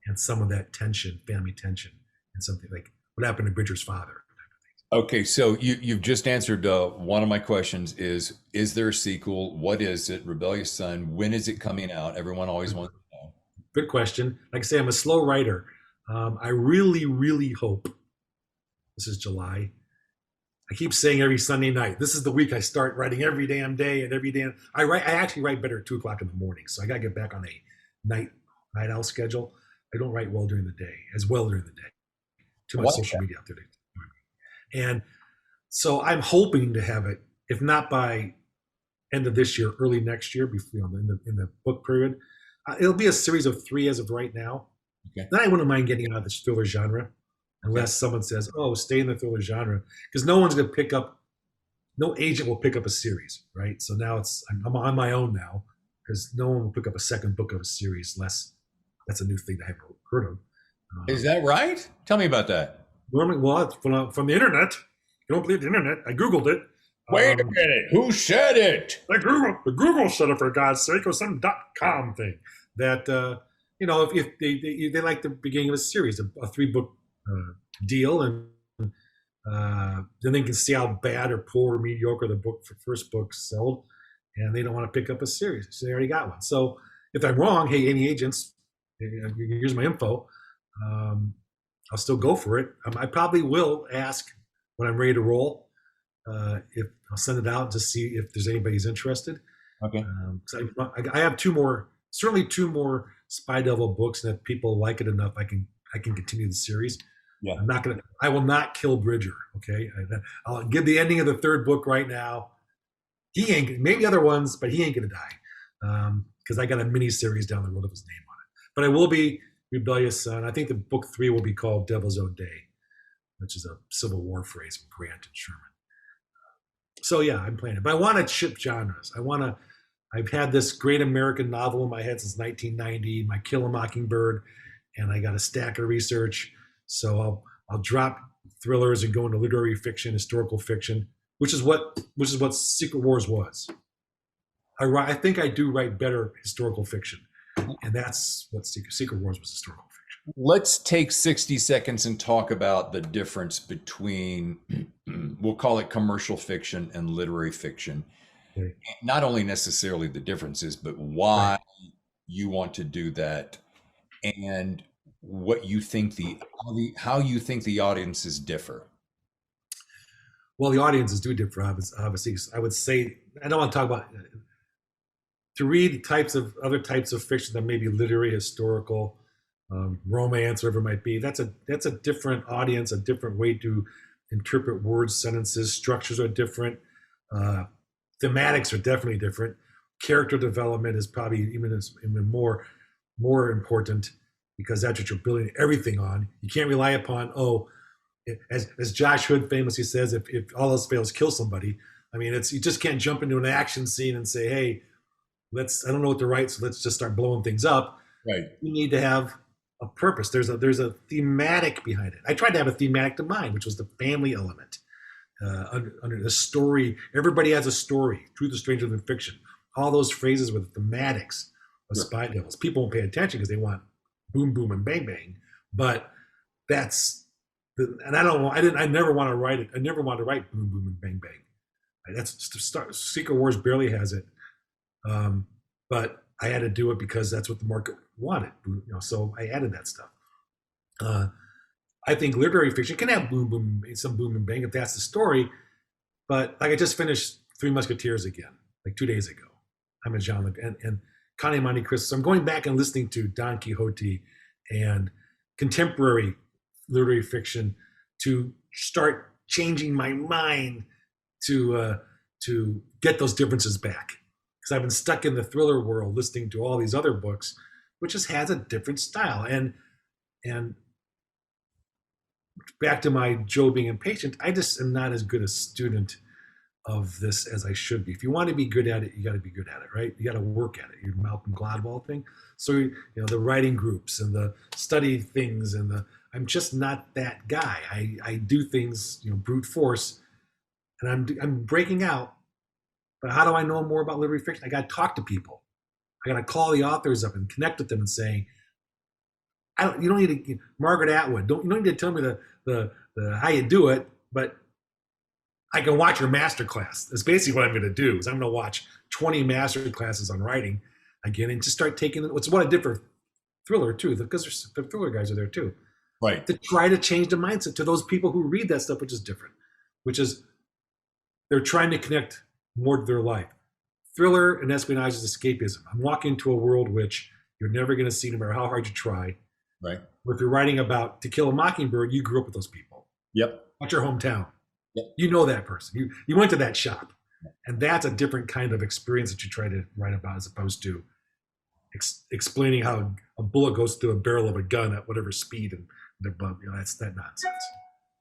and some of that tension, family tension, and something like what happened to Bridger's father. Okay, so you've just answered one of my questions. Is there a sequel? What is it? Rebellious Son. When is it coming out? Everyone always wants to know. Good question. Like I say, I'm a slow writer. I really, really hope this is July. I keep saying every Sunday night, this is the week I start writing every damn day and every damn. I actually write better at 2:00 in the morning, so I got to get back on a night owl schedule. I don't write well during the day, as well during the day. Too much social media out there. And so I'm hoping to have it, if not by end of this year, early next year, before in the book period. It'll be a series of 3 as of right now. Okay. Then I wouldn't mind getting out of the thriller genre, unless someone says, "Oh, stay in the thriller genre," because no one's going to pick up. No agent will pick up a series, right? So now I'm on my own now, because no one will pick up a second book of a series unless that's a new thing I haven't heard of. Is that right? Tell me about that. Normally, well, from the internet. You don't believe the internet? I Googled it. Wait a minute. Who said it? The Google said it, for God's sake. It was some .com thing that, if they like the beginning of a series, a 3-book deal, and then they can see how bad or poor or mediocre the first book sold, and they don't want to pick up a series. So they already got one. So if I'm wrong, hey, any agents, here's my info. I'll still go for it. I probably will ask when I'm ready to roll. If I'll send it out to see if there's anybody's interested. Okay. So I have 2 more Spy Devil books, and if people like it enough, I can continue the series. Yeah. I will not kill Bridger. Okay. I'll give the ending of the 3rd book right now. He ain't, maybe other ones, but he ain't gonna die. Because I got a mini series down the road of his name on it. But I will be Rebellious Son. I think the book 3 will be called Devil's Own Day, which is a Civil War phrase from Grant and Sherman. So yeah, I'm playing it. But I want to shift genres. I've had this great American novel in my head since 1990, My Kill a Mockingbird, and I got a stack of research. So I'll drop thrillers and go into literary fiction, historical fiction, which is what Secret Wars was. I think I do write better historical fiction. And that's what Secret Wars was, historical fiction. Let's take 60 seconds and talk about the difference between, we'll call it commercial fiction and literary fiction. Okay. Not only necessarily the differences, but why you want to do that, and what you think how you think the audiences differ. Well, the audiences do differ, obviously. I would say, I don't want to talk about, to read other types of fiction that may be literary, historical, romance, whatever it might be. That's a different audience, a different way to interpret words, sentences. Structures are different. Thematics are definitely different. Character development is probably even more important, because that's what you're building everything on. You can't rely upon, as Josh Hood famously says, if all else fails, kill somebody. I mean, you just can't jump into an action scene and say, hey, I don't know what to write, so let's just start blowing things up. Right. You need to have a purpose. There's a thematic behind it. I tried to have a thematic to mine, which was the family element. Under the story, everybody has a story. Truth is stranger than fiction. All those phrases with thematics of Spy Devils. People won't pay attention because they want boom, boom, and bang, bang. But I never want to write it. I never want to write boom, boom, and bang, bang. Secret Wars barely has it. But I had to do it because that's what the market wanted. So I added that stuff. I think literary fiction can have some boom and bang if that's the story. But like, I just finished Three Musketeers again, like 2 days ago. I'm a Jean Luc and Conde Monte Cristo. So I'm going back and listening to Don Quixote and contemporary literary fiction to start changing my mind to get those differences back. Because I've been stuck in the thriller world listening to all these other books, which just has a different style. And back to my Joe being impatient, I just am not as good a student of this as I should be. If you want to be good at it, you got to be good at it, right? You got to work at it. Your Malcolm Gladwell thing. So the writing groups and the study things and the I'm just not that guy. I do things brute force, and I'm breaking out. But how do I know more about literary fiction? I got to talk to people. I got to call the authors up and connect with them and say, you don't need to Margaret Atwood. You don't need to tell me the how you do it, but I can watch your master class. That's basically what I'm going to do. Is I'm going to watch 20 master classes on writing again and just start taking it. What's what I did for thriller too, because the thriller guys are there too, right? To try to change the mindset to those people who read that stuff, which is different, which is they're trying to connect more to their life. Thriller and espionage is escapism. I'm walking into a world which you're never going to see no matter how hard you try. Right. If you're writing about To Kill a Mockingbird, you grew up with those people. Yep. That's your hometown. Yep. You know that person. You went to that shop. And that's a different kind of experience that you try to write about as opposed to explaining how a bullet goes through a barrel of a gun at whatever speed and that's that nonsense.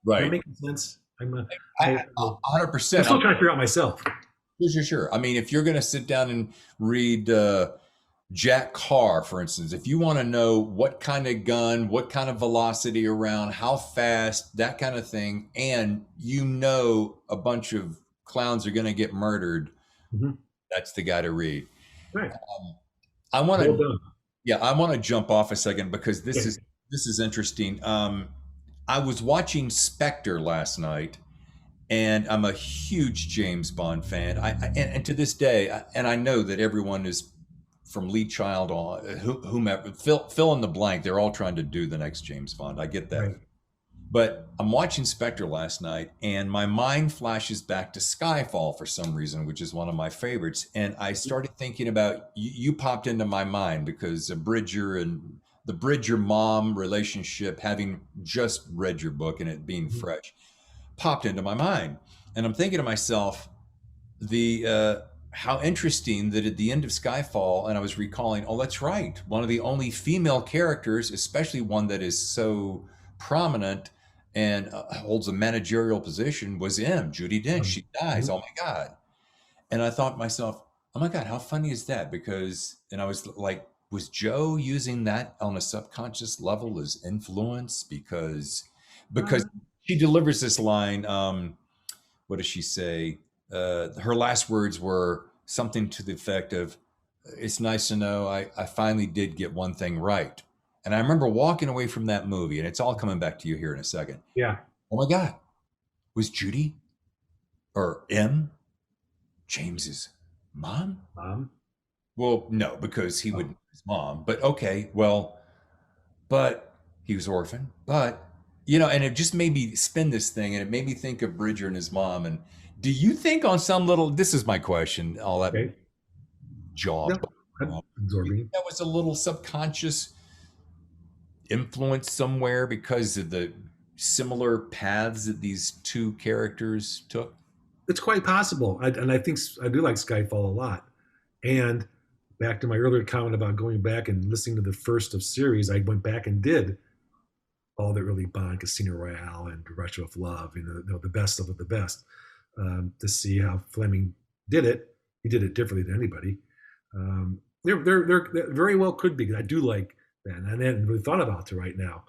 Right. Does that make sense? I'm 100%. I'm still trying to figure out myself. Sure. I mean, if you're going to sit down and read Jack Carr, for instance, if you want to know what kind of gun, what kind of velocity around, how fast, that kind of thing, and a bunch of clowns are going to get murdered, that's the guy to read. Right. I want to jump off a second because this is interesting. I was watching Spectre last night, and I'm a huge James Bond fan. And to this day, and I know that everyone is from Lee Child on whomever, fill in the blank. They're all trying to do the next James Bond. I get that. Right. But I'm watching Spectre last night, and my mind flashes back to Skyfall for some reason, which is one of my favorites. And I started thinking about you popped into my mind because Bridger and the Bridger-mom relationship, having just read your book and it being fresh, popped into my mind. And I'm thinking to myself, how interesting that at the end of Skyfall, and I was recalling, oh, that's right. One of the only female characters, especially one that is so prominent and holds a managerial position, was Judi Dench. She dies. Oh my God. And I thought to myself, oh my God, how funny is that? And I was like, was Joe using that on a subconscious level as influence? Because she delivers this line, what does she say? Her last words were something to the effect of, it's nice to know I finally did get one thing right. And I remember walking away from that movie, and it's all coming back to you here in a second. Yeah. Oh my God, was Judy or James's mom? Well, no, because he wouldn't his mom, but okay, well, but he was orphaned, but and it just made me spin this thing, and it made me think of Bridger and his mom. And do you think on some little, this is my question, all that job, that was a little subconscious influence somewhere because of the similar paths that these two characters took? It's quite possible. And I think I do like Skyfall a lot. And back to my earlier comment about going back and listening to the first of series, I went back and did all the early Bond, Casino Royale, and Russia with Love, the best of the best, to see how Fleming did it. He did it differently than anybody. There very well could be. I do like that, and I hadn't really thought about it right now.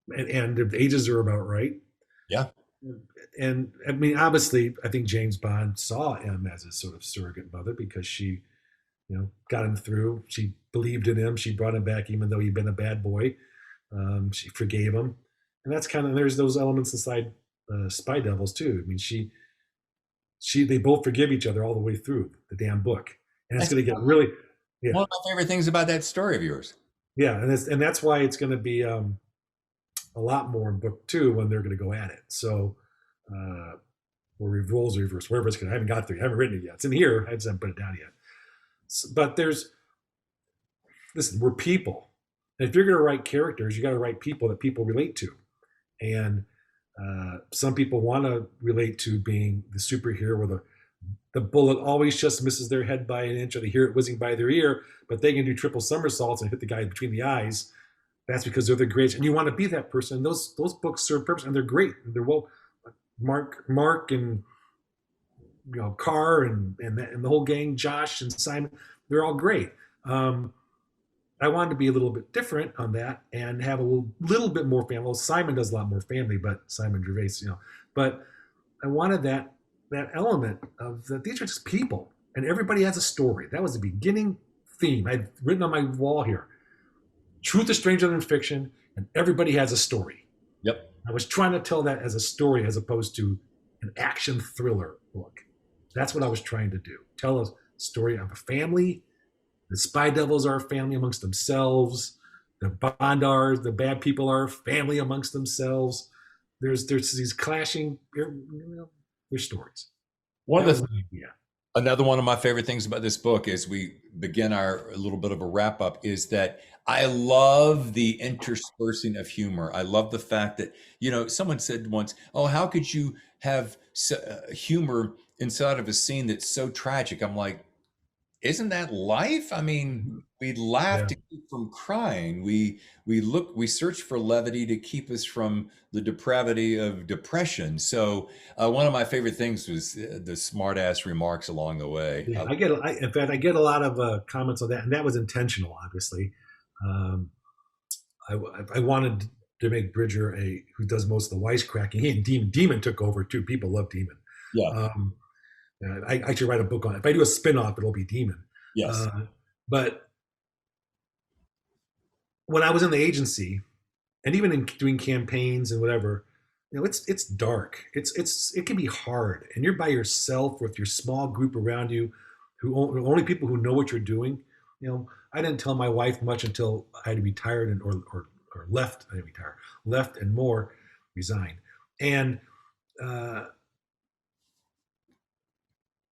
And the ages are about right. Yeah. And I mean, obviously, I think James Bond saw M as a sort of surrogate mother because she, got him through. She believed in him. She brought him back, even though he'd been a bad boy. She forgave him, and that's there's those elements inside Spy Devils too. I mean, they both forgive each other all the way through the damn book, and it's going to get really. Yeah. One of my favorite things about that story of yours. Yeah, and that's why it's going to be a lot more in book 2 when they're going to go at it. So, or roles reverse, wherever it's going. I haven't got through. I haven't written it yet. It's in here. I just haven't put it down yet. So, but listen, we're people, and if you're going to write characters, you got to write people that people relate to, and some people want to relate to being the superhero where the bullet always just misses their head by an inch, or they hear it whizzing by their ear, but they can do triple somersaults and hit the guy between the eyes. That's because they're the greatest, and you want to be that person. And those books serve purpose, and they're great. And they're Mark and Carr and the whole gang, Josh and Simon, they're all great. I wanted to be a little bit different on that and have a little bit more family. Well, Simon does a lot more family, but Simon Gervais, but I wanted that element of that these are just people and everybody has a story. That was the beginning theme. I'd written on my wall here. Truth is stranger than fiction, and everybody has a story. Yep. I was trying to tell that as a story as opposed to an action thriller book. That's what I was trying to do. Tell a story of a family. The Spy Devils are a family amongst themselves. The Bondars, the bad people are a family amongst themselves. There's these clashing, there's stories. Another one of my favorite things about this book as we begin our little bit of a wrap up is that I love the interspersing of humor. I love the fact that, someone said once, oh, how could you have humor inside of a scene that's so tragic? I'm like, isn't that life? I mean, we laugh to keep from crying. We search for levity to keep us from the depravity of depression. So one of my favorite things was the smart ass remarks along the way. Yeah, in fact, I get a lot of comments on that, and that was intentional, obviously. I wanted to make Bridger who does most of the wisecracking. He and Demon took over too. People love Demon. Yeah. I should write a book on it. If I do a spin-off, it'll be Demon. Yes. But when I was in the agency, and even in doing campaigns and whatever, it's dark. It can be hard, and you're by yourself with your small group around you, only people who know what you're doing. I didn't tell my wife much until I had retired or left. I didn't retire, left and more, resigned, and.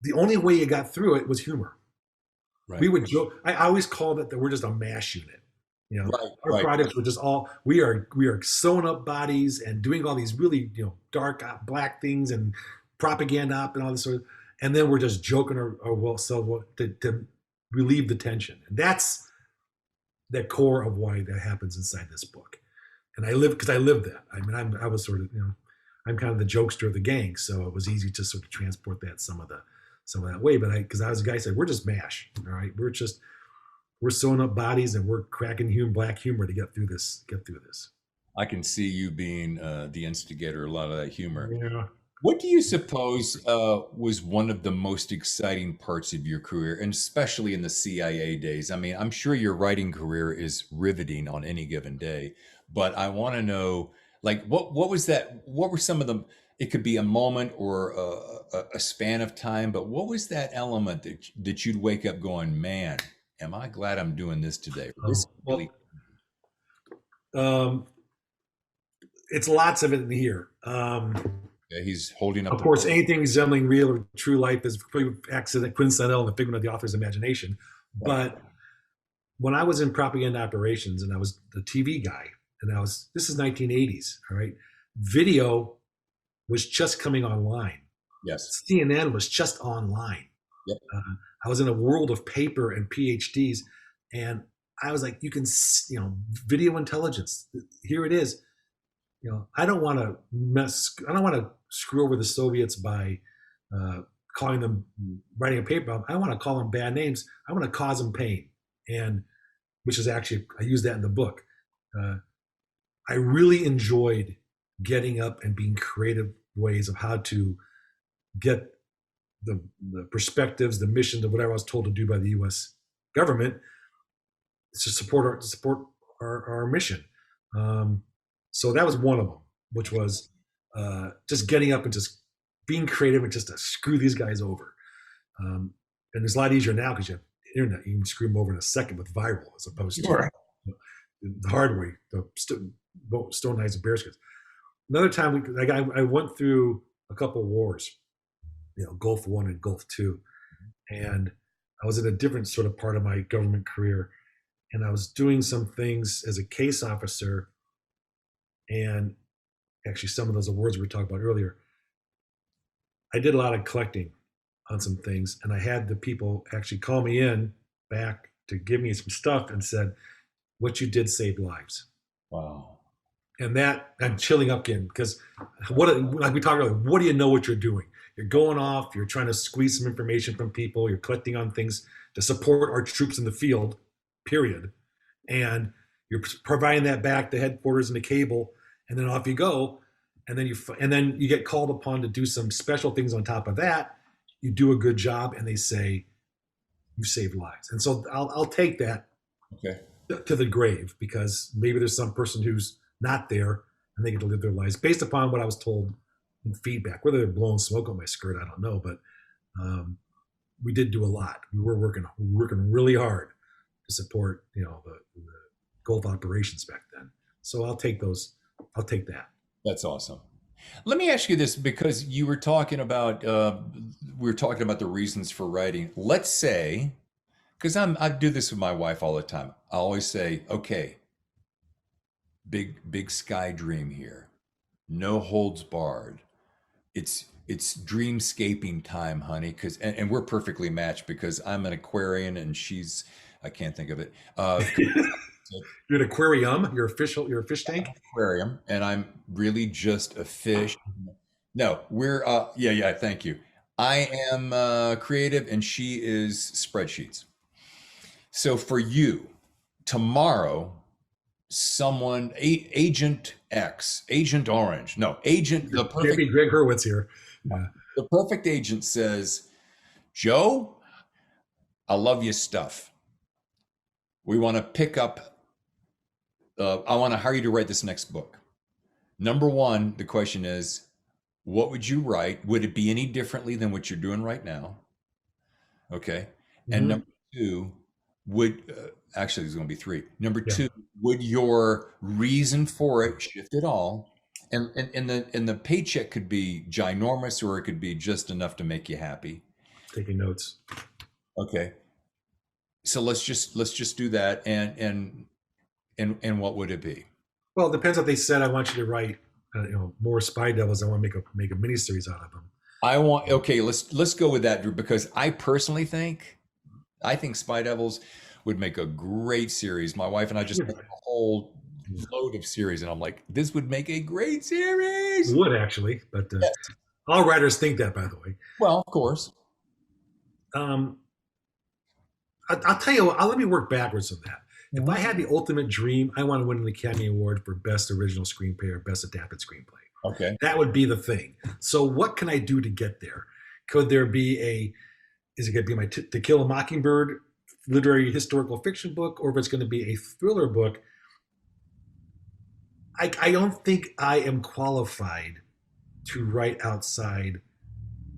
The only way you got through it was humor. Right. We would joke. I always called it that we're just a mash unit. Our projects were just we are sewing up bodies and doing all these really dark black things and propaganda op and all this sort of, and then we're just joking to relieve the tension. And that's the core of why that happens inside this book. And I lived that. I mean, I was sort of I'm kind of the jokester of the gang, so it was easy to sort of transport that some of that way. But because I was a guy who said, we're just mash, all right? We're sewing up bodies and we're cracking black humor to get through this. I can see you being the instigator, a lot of that humor. Yeah. What do you suppose was one of the most exciting parts of your career, and especially in the CIA days? I mean, I'm sure your writing career is riveting on any given day, but I want to know, like, what was that? What were some of them? It could be a moment or a span of time, but what was that element that you'd wake up going, man, am I glad I'm doing this today? It's lots of it in here. He's holding up. Of course, anything resembling real or true life is accident, coincidental, and the figment of the author's imagination. But when I was in propaganda operations and I was the TV guy, and this is 1980s, all right? Video was just coming online. Yes. CNN was just online. Yep. I was in a world of paper and PhDs, and I was like, video intelligence. Here it is. I don't want to screw over the Soviets by calling them, writing a paper. I want to call them bad names. I want to cause them pain, and which is actually, I use that in the book. I really enjoyed getting up and being creative ways of how to get the perspectives, the missions of whatever I was told to do by the U.S. government to support our mission. So that was one of them, which was just getting up and just being creative and just to screw these guys over. And it's a lot easier now because you have internet. You can screw them over in a second with viral as opposed to the hard way, the stone knives and bearskins. Another time, I went through a couple of wars, Gulf War and Gulf II, and I was in a different sort of part of my government career, and I was doing some things as a case officer, and actually some of those awards we were talking about earlier. I did a lot of collecting on some things, and I had the people actually call me in back to give me some stuff and said, what you did saved lives. Wow. And that I'm chilling up again because like we talked about, what do you know what you're doing? You're going off, you're trying to squeeze some information from people, you're collecting on things to support our troops in the field, period. And you're providing that back to headquarters and the cable, and then off you go. And then you get called upon to do some special things on top of that. You do a good job, and they say you saved lives. And so I'll take that Okay. to the grave because maybe there's some person who's not there and they get to live their lives based upon what I was told in feedback. Whether they're blowing smoke on my skirt, I don't know, but we did do a lot. We were working really hard to support the Gulf operations back then. So I'll take those. I'll take that. That's awesome. Let me ask you this because you were talking about we were talking about the reasons for writing. Let's say, because I do this with my wife all the time. I always say, okay, big sky dream here, no holds barred. It's dreamscaping time, honey. Because and we're perfectly matched because I'm an Aquarian and she's I can't think of it. You're an aquarium. You're a fish tank. Aquarium, and I'm really just a fish. No, we're yeah, thank you. I am creative and she is spreadsheets. So for you, tomorrow, Agent X, Agent Orange, no, Agent the perfect Greg Hurwitz here. the perfect agent says, Joe, I love your stuff. We want to pick up I want to hire you to write this next book. Number one, the question is, what would you write? Would it be any differently than what you're doing right now? Okay. And number two, actually, there's going to be three. Number two, would your reason for it shift at all? And the paycheck could be ginormous, or it could be just enough to make you happy. Taking notes. Okay. So let's just do that. And what would it be? Well, it depends if they said I want you to write, more Spy Devils. I want to make a miniseries out of them. Okay, let's go with that, Drew, because I personally think Spy Devils would make a great series. My wife and I just made a whole load of series, and I'm like, this would make a great series. It would actually, but yes. All writers think that, by the way. Well, of course. I'll tell you what. Let me work backwards on that. If I had the ultimate dream, I want to win an Academy Award for Best Original Screenplay or Best Adapted Screenplay. Okay. That would be the thing. So what can I do to get there? Could there be is it going to be my To Kill a Mockingbird literary historical fiction book, or if it's going to be a thriller book? I don't think I am qualified to write outside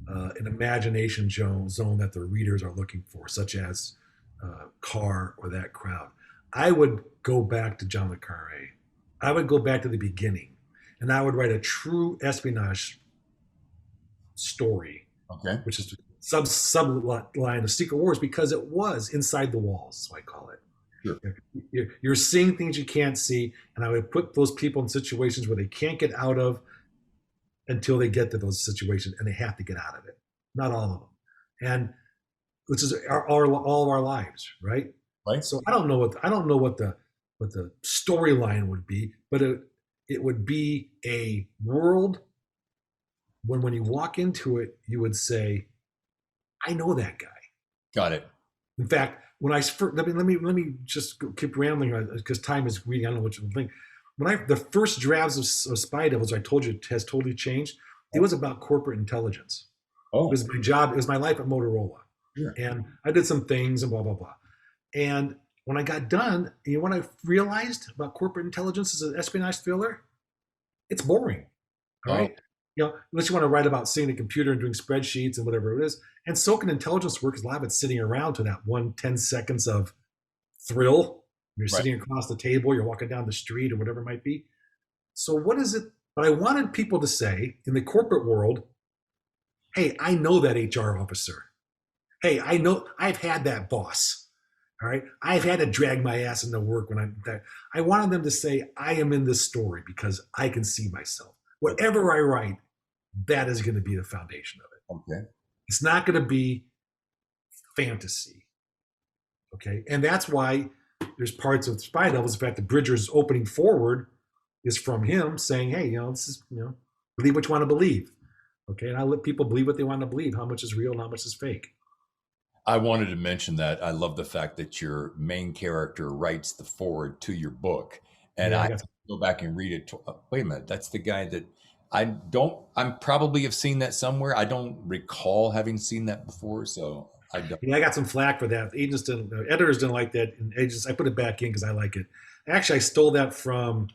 an imagination zone that the readers are looking for, such as Carr or that crowd. I would go back to John le Carré. I would go back to the beginning, and I would write a true espionage story, okay, which is subline of Secret Wars, because it was inside the walls, so I call it. Sure. You're seeing things you can't see, and I would put those people in situations where they can't get out of until they get to those situations, and they have to get out of it. Not all of them, and which is all of our lives, right? Right. So I don't know what the storyline would be, but it would be a world when you walk into it, you would say, I know that guy. Got it. In fact, when let me just keep rambling because time is reading. I don't know what you think. The first drafts of Spy Devils, I told you, has totally changed. It was about corporate intelligence. Oh. It was my job. It was my life at Motorola. Sure. And I did some things and blah, blah, blah. And when I got done, what I realized about corporate intelligence as an espionage thriller? It's boring. All right. Unless you want to write about sitting at a computer and doing spreadsheets and whatever it is. And so can intelligence work, because a lot of it's sitting around to that 10 seconds of thrill. You're sitting across the table, you're walking down the street or whatever it might be. So what is it? But I wanted people to say in the corporate world, hey, I know that HR officer. Hey, I know I've had that boss. All right. I've had to drag my ass into work when I'm there. I wanted them to say, I am in this story because I can see myself. Whatever I write, that is going to be the foundation of it. Okay. It's not going to be fantasy. Okay. And that's why there's parts of Spy Devils, in fact, the Bridger's opening forward is from him saying, hey, this is, believe what you want to believe. Okay. And I let people believe what they want to believe, how much is real and how much is fake. I wanted to mention that I love the fact that your main character writes the foreword to your book. And Yeah, I go back and read it. Wait a minute. That's the guy that I'm probably have seen that somewhere. I don't recall having seen that before. So I don't. I got some flack for that. Editors didn't like that. And agents, I put it back in because I like it. Actually, I stole that from,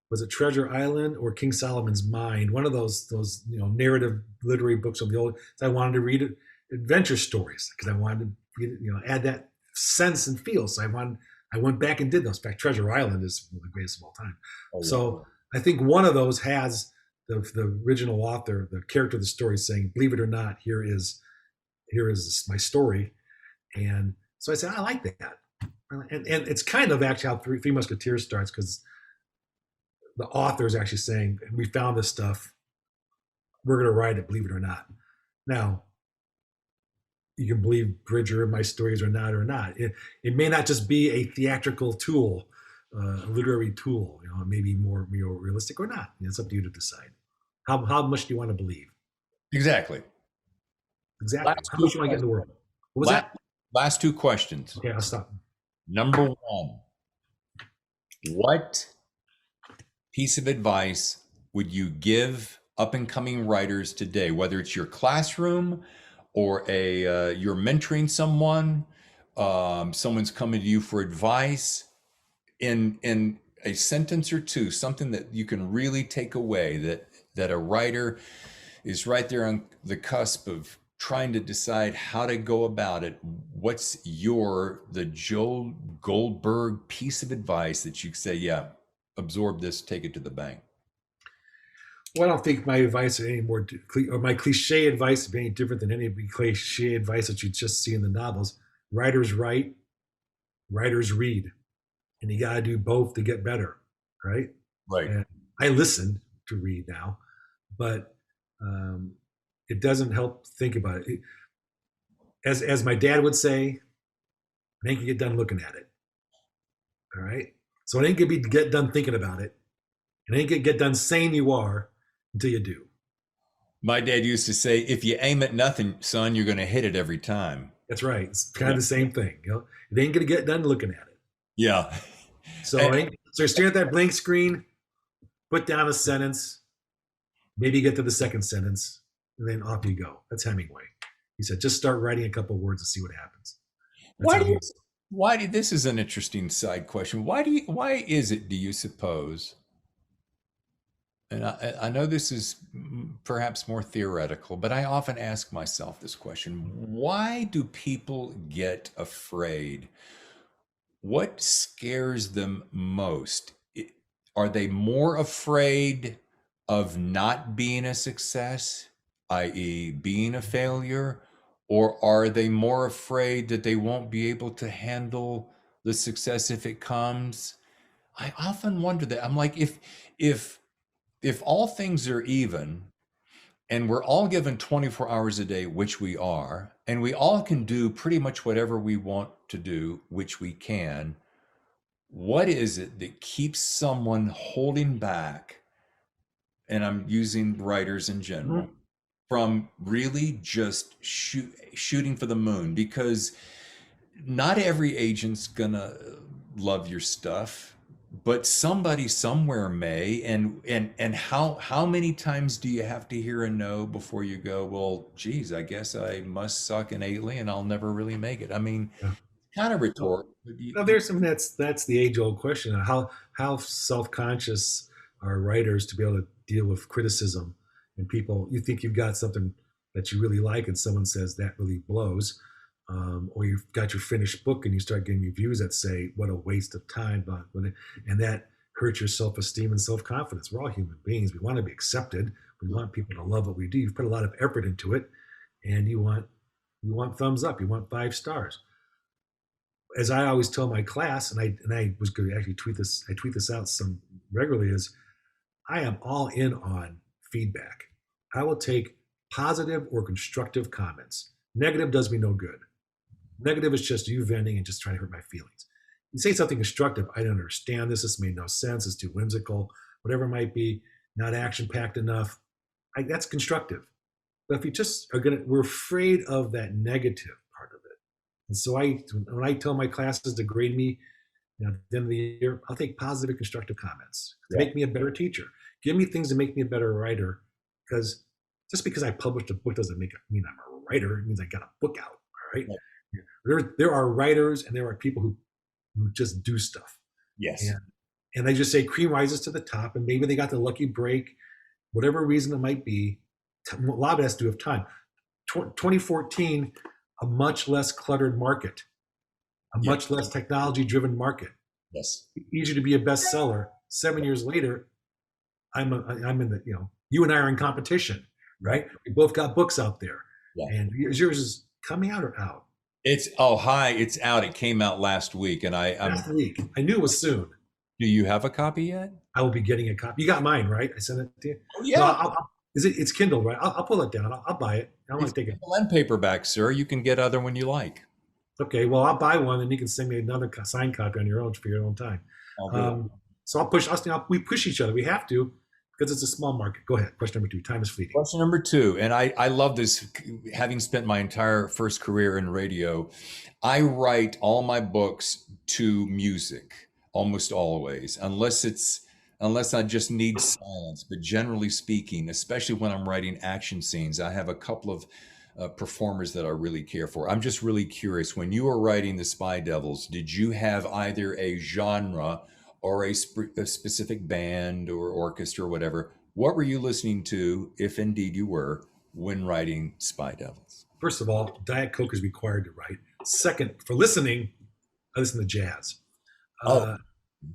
was it Treasure Island or King Solomon's Mind? One of those narrative literary books of the old. I wanted to read it, adventure stories, because I wanted to add that sense and feel. So I went back and did those. In fact, Treasure Island is one of the greatest of all time. Oh, yeah. So I think one of those has the original author, the character of the story, saying, "Believe it or not, here is my story." And so I said, I like that. And it's kind of actually how Three Musketeers starts, because the author is actually saying, we found this stuff, we're going to write it, believe it or not. Now, you can believe Bridger, my stories or not. It may not just be a theatrical tool, a literary tool, maybe more realistic or not. It's up to you to decide. How much do you want to believe? Exactly. How much do you want to get in the world? What was that? Last two questions. Okay, I'll stop. Number one, what piece of advice would you give up-and-coming writers today, whether it's your classroom or you're mentoring someone, someone's coming to you for advice, in a sentence or two, something that you can really take away, that a writer is right there on the cusp of trying to decide how to go about it? What's the Joe Goldberg piece of advice that you say, yeah, absorb this, take it to the bank? Well, I don't think my advice is any more, or my cliche advice is any different than any cliche advice that you just see in the novels. Writers write, writers read, and you got to do both to get better, right? Right. And I listen to read now, but it doesn't help think about it. As my dad would say, it ain't gonna get done looking at it. All right. So it ain't gonna get done thinking about it. It ain't gonna get done saying you are until you do. My dad used to say, if you aim at nothing, son, you're gonna hit it every time. That's right. It's kind of the same thing. It ain't gonna get done looking at it. Yeah. So you're staring at that blank screen, put down a sentence, maybe get to the second sentence, and then off you go. That's Hemingway. He said, just start writing a couple of words and see what happens. This is an interesting side question. Why is it, do you suppose, and I know this is perhaps more theoretical, but I often ask myself this question: why do people get afraid? What scares them most? Are they more afraid of not being a success, i.e. being a failure, or are they more afraid that they won't be able to handle the success if it comes? I often wonder that. I'm like, if all things are even and we're all given 24 hours a day, which we are, and we all can do pretty much whatever we want to do, which we can, what is it that keeps someone holding back, and I'm using writers in general, from really just shooting for the moon? Because not every agent's gonna love your stuff, but somebody somewhere may. And how many times do you have to hear a no before you go, well, geez, I guess I must suck innately and I'll never really make it? I mean, kind of rhetorical. There's some that's the age-old question: how self-conscious are writers to be able to deal with criticism and people. You think you've got something that you really like, and someone says that really blows, or you've got your finished book and you start getting reviews that say what a waste of time, and that hurts your self-esteem and self-confidence. We're all human beings. We want to be accepted. We want people to love what we do. You've put a lot of effort into it, and you want thumbs up. You want 5 stars. As I always tell my class, and I was going to actually tweet this out some regularly, is I am all in on feedback. I will take positive or constructive comments. Negative does me no good. Negative is just you venting and just trying to hurt my feelings. You say something constructive. I don't understand this. This made no sense. It's too whimsical. Whatever it might be, not action packed enough. That's constructive. But if you just are we're afraid of that negative part of it. And so when I tell my classes to grade me, at the end of the year, I'll take positive and constructive comments to make me a better teacher. Give me things to make me a better writer, because just because I published a book doesn't mean I'm a writer. It means I got a book out. All right. Yeah. There are writers and there are people who just do stuff. Yes. And they just say cream rises to the top, and maybe they got the lucky break, whatever reason it might be. A lot of it has to do with time. 2014, a much less cluttered market, a much less technology-driven market. Yes. Easier to be a bestseller. 7 years later, I'm in the, you and I are in competition, right? We both got books out there, and yours is coming out or out? It's it's out. It came out last week, and last week. I knew it was soon. Do you have a copy yet? I will be getting a copy. You got mine, right? I sent it to you. Oh, yeah. So it's Kindle, right? I'll pull it down. I'll buy it. I want to take it. And paperback, sir. You can get other when you like. Okay. Well, I'll buy one, and you can send me another signed copy on your own for your own time. So I'll push us. We push each other. We have to, because it's a small market. Go ahead. Question number 2. Time is fleeting. Question number 2, and I love this. Having spent my entire first career in radio, I write all my books to music almost always, unless I just need silence. But generally speaking, especially when I'm writing action scenes, I have a couple of performers that I really care for. I'm just really curious, when you were writing the Spy Devils, did you have either a genre or a specific band or orchestra or whatever? What were you listening to, if indeed you were, when writing Spy Devils? First of all, Diet Coke is required to write. Second, for listening, I listen to jazz.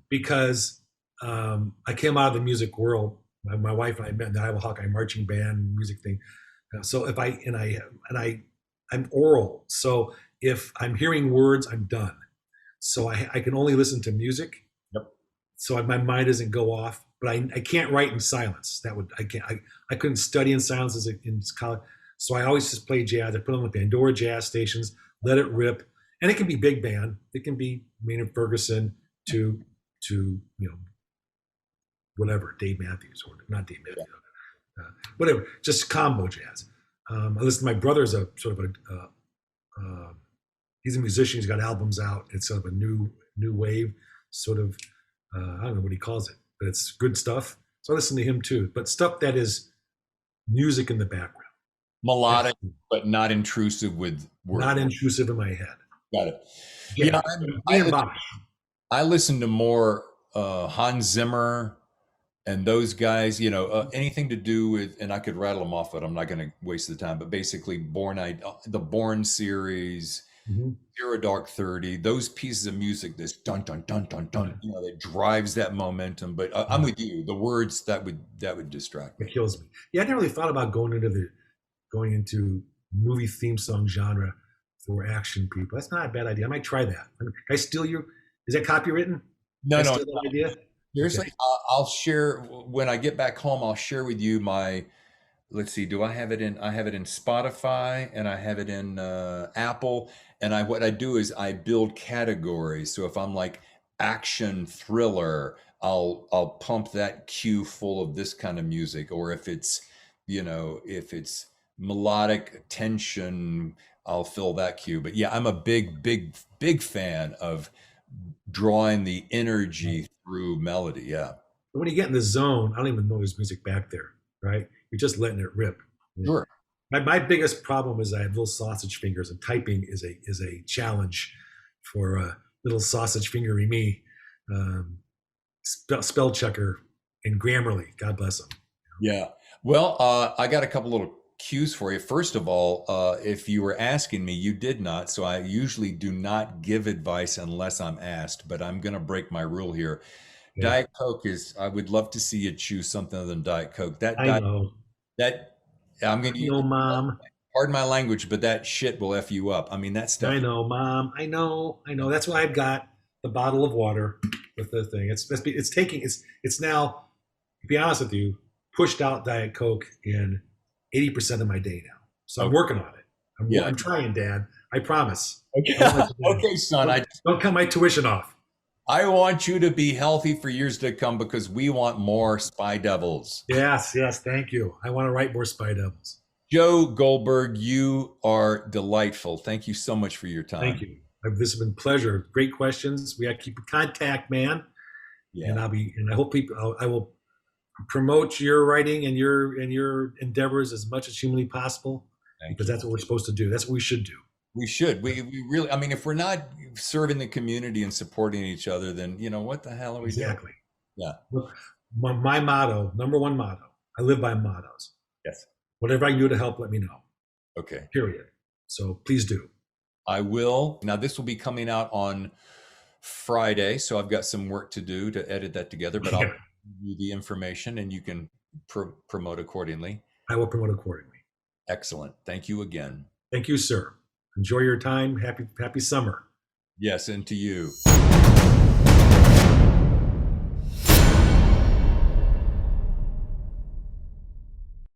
Because I came out of the music world. My wife and I met in the Iowa Hawkeye marching band music thing. So I'm oral. So if I'm hearing words, I'm done. So I can only listen to music. Yep. So my mind doesn't go off. But I can't write in silence. I couldn't study in silence in college. So I always just play jazz. I put on the Pandora jazz stations, let it rip, and it can be big band. It can be Maynard Ferguson to whatever, Dave Matthews, or not Dave Matthews, whatever, just combo jazz. I listen to my brother's a sort of he's a musician. He's got albums out. It's sort of a new wave, sort of, I don't know what he calls it, but it's good stuff. So I listen to him too, but stuff that is music in the background. Melodic, but not intrusive with words. Not intrusive in my head. Got it. Yeah, I listen to more Hans Zimmer and those guys, anything to do with, and I could rattle them off, but I'm not going to waste the time, but basically the Bourne series, Zero Dark 30, those pieces of music, this dun, dun, dun, dun, dun, that drives that momentum. But I'm with you. The words that would distract me. It kills me. Yeah, I never really thought about going into movie theme song genre for action people. That's not a bad idea. I might try that. Can I steal you? Is that copywritten? No. Steal that idea? Seriously, Okay. I'll share when I get back home. I'll share with you let's see. Do I have it in? I have it in Spotify and I have it in Apple. And what I do is I build categories. So if I'm like action thriller, I'll pump that queue full of this kind of music. Or if it's melodic tension, I'll fill that queue. But yeah, I'm a big fan of drawing the energy through melody. Yeah. But when you get in the zone, I don't even know there's music back there, right? You're just letting it rip. Sure. My biggest problem is I have little sausage fingers, and typing is a challenge for little sausage fingery me. Spell checker and Grammarly, God bless them. Yeah. Well, I got a couple little cues for you. First of all, if you were asking me, you did not. So I usually do not give advice unless I'm asked, but I'm going to break my rule here. Yeah. Diet Coke I would love to see you choose something other than Diet Coke. I know. I'm going to use, Mom. Pardon my language, but that shit will F you up. I mean, that stuff. I know, Mom. I know. That's why I've got the bottle of water with the thing. It's now, to be honest with you, pushed out Diet Coke in 80% of my day now. So I'm working on it. I'm trying, Dad. I promise. Okay, okay, son. Don't cut my tuition off. I want you to be healthy for years to come because we want more Spy Devils. Yes, thank you. I want to write more Spy Devils. Joe Goldberg, you are delightful. Thank you so much for your time. Thank you. This has been a pleasure. Great questions. We got to keep in contact, man. Yeah. And I hope I will promote your writing and your endeavors as much as humanly possible, because that's what we're supposed to do. That's what we should do. We should. We really, I mean, if we're not serving the community and supporting each other, then, what the hell are we doing? Exactly. Yeah. Look, my motto, number one motto, I live by mottos. Yes. Whatever I can do to help, let me know. Okay. Period. So please do. I will. Now, this will be coming out on Friday, so I've got some work to do to edit that together, but I'll give you the information and you can promote accordingly. I will promote accordingly. Excellent. Thank you again. Thank you, sir. Enjoy your time. Happy summer. Yes, and to you.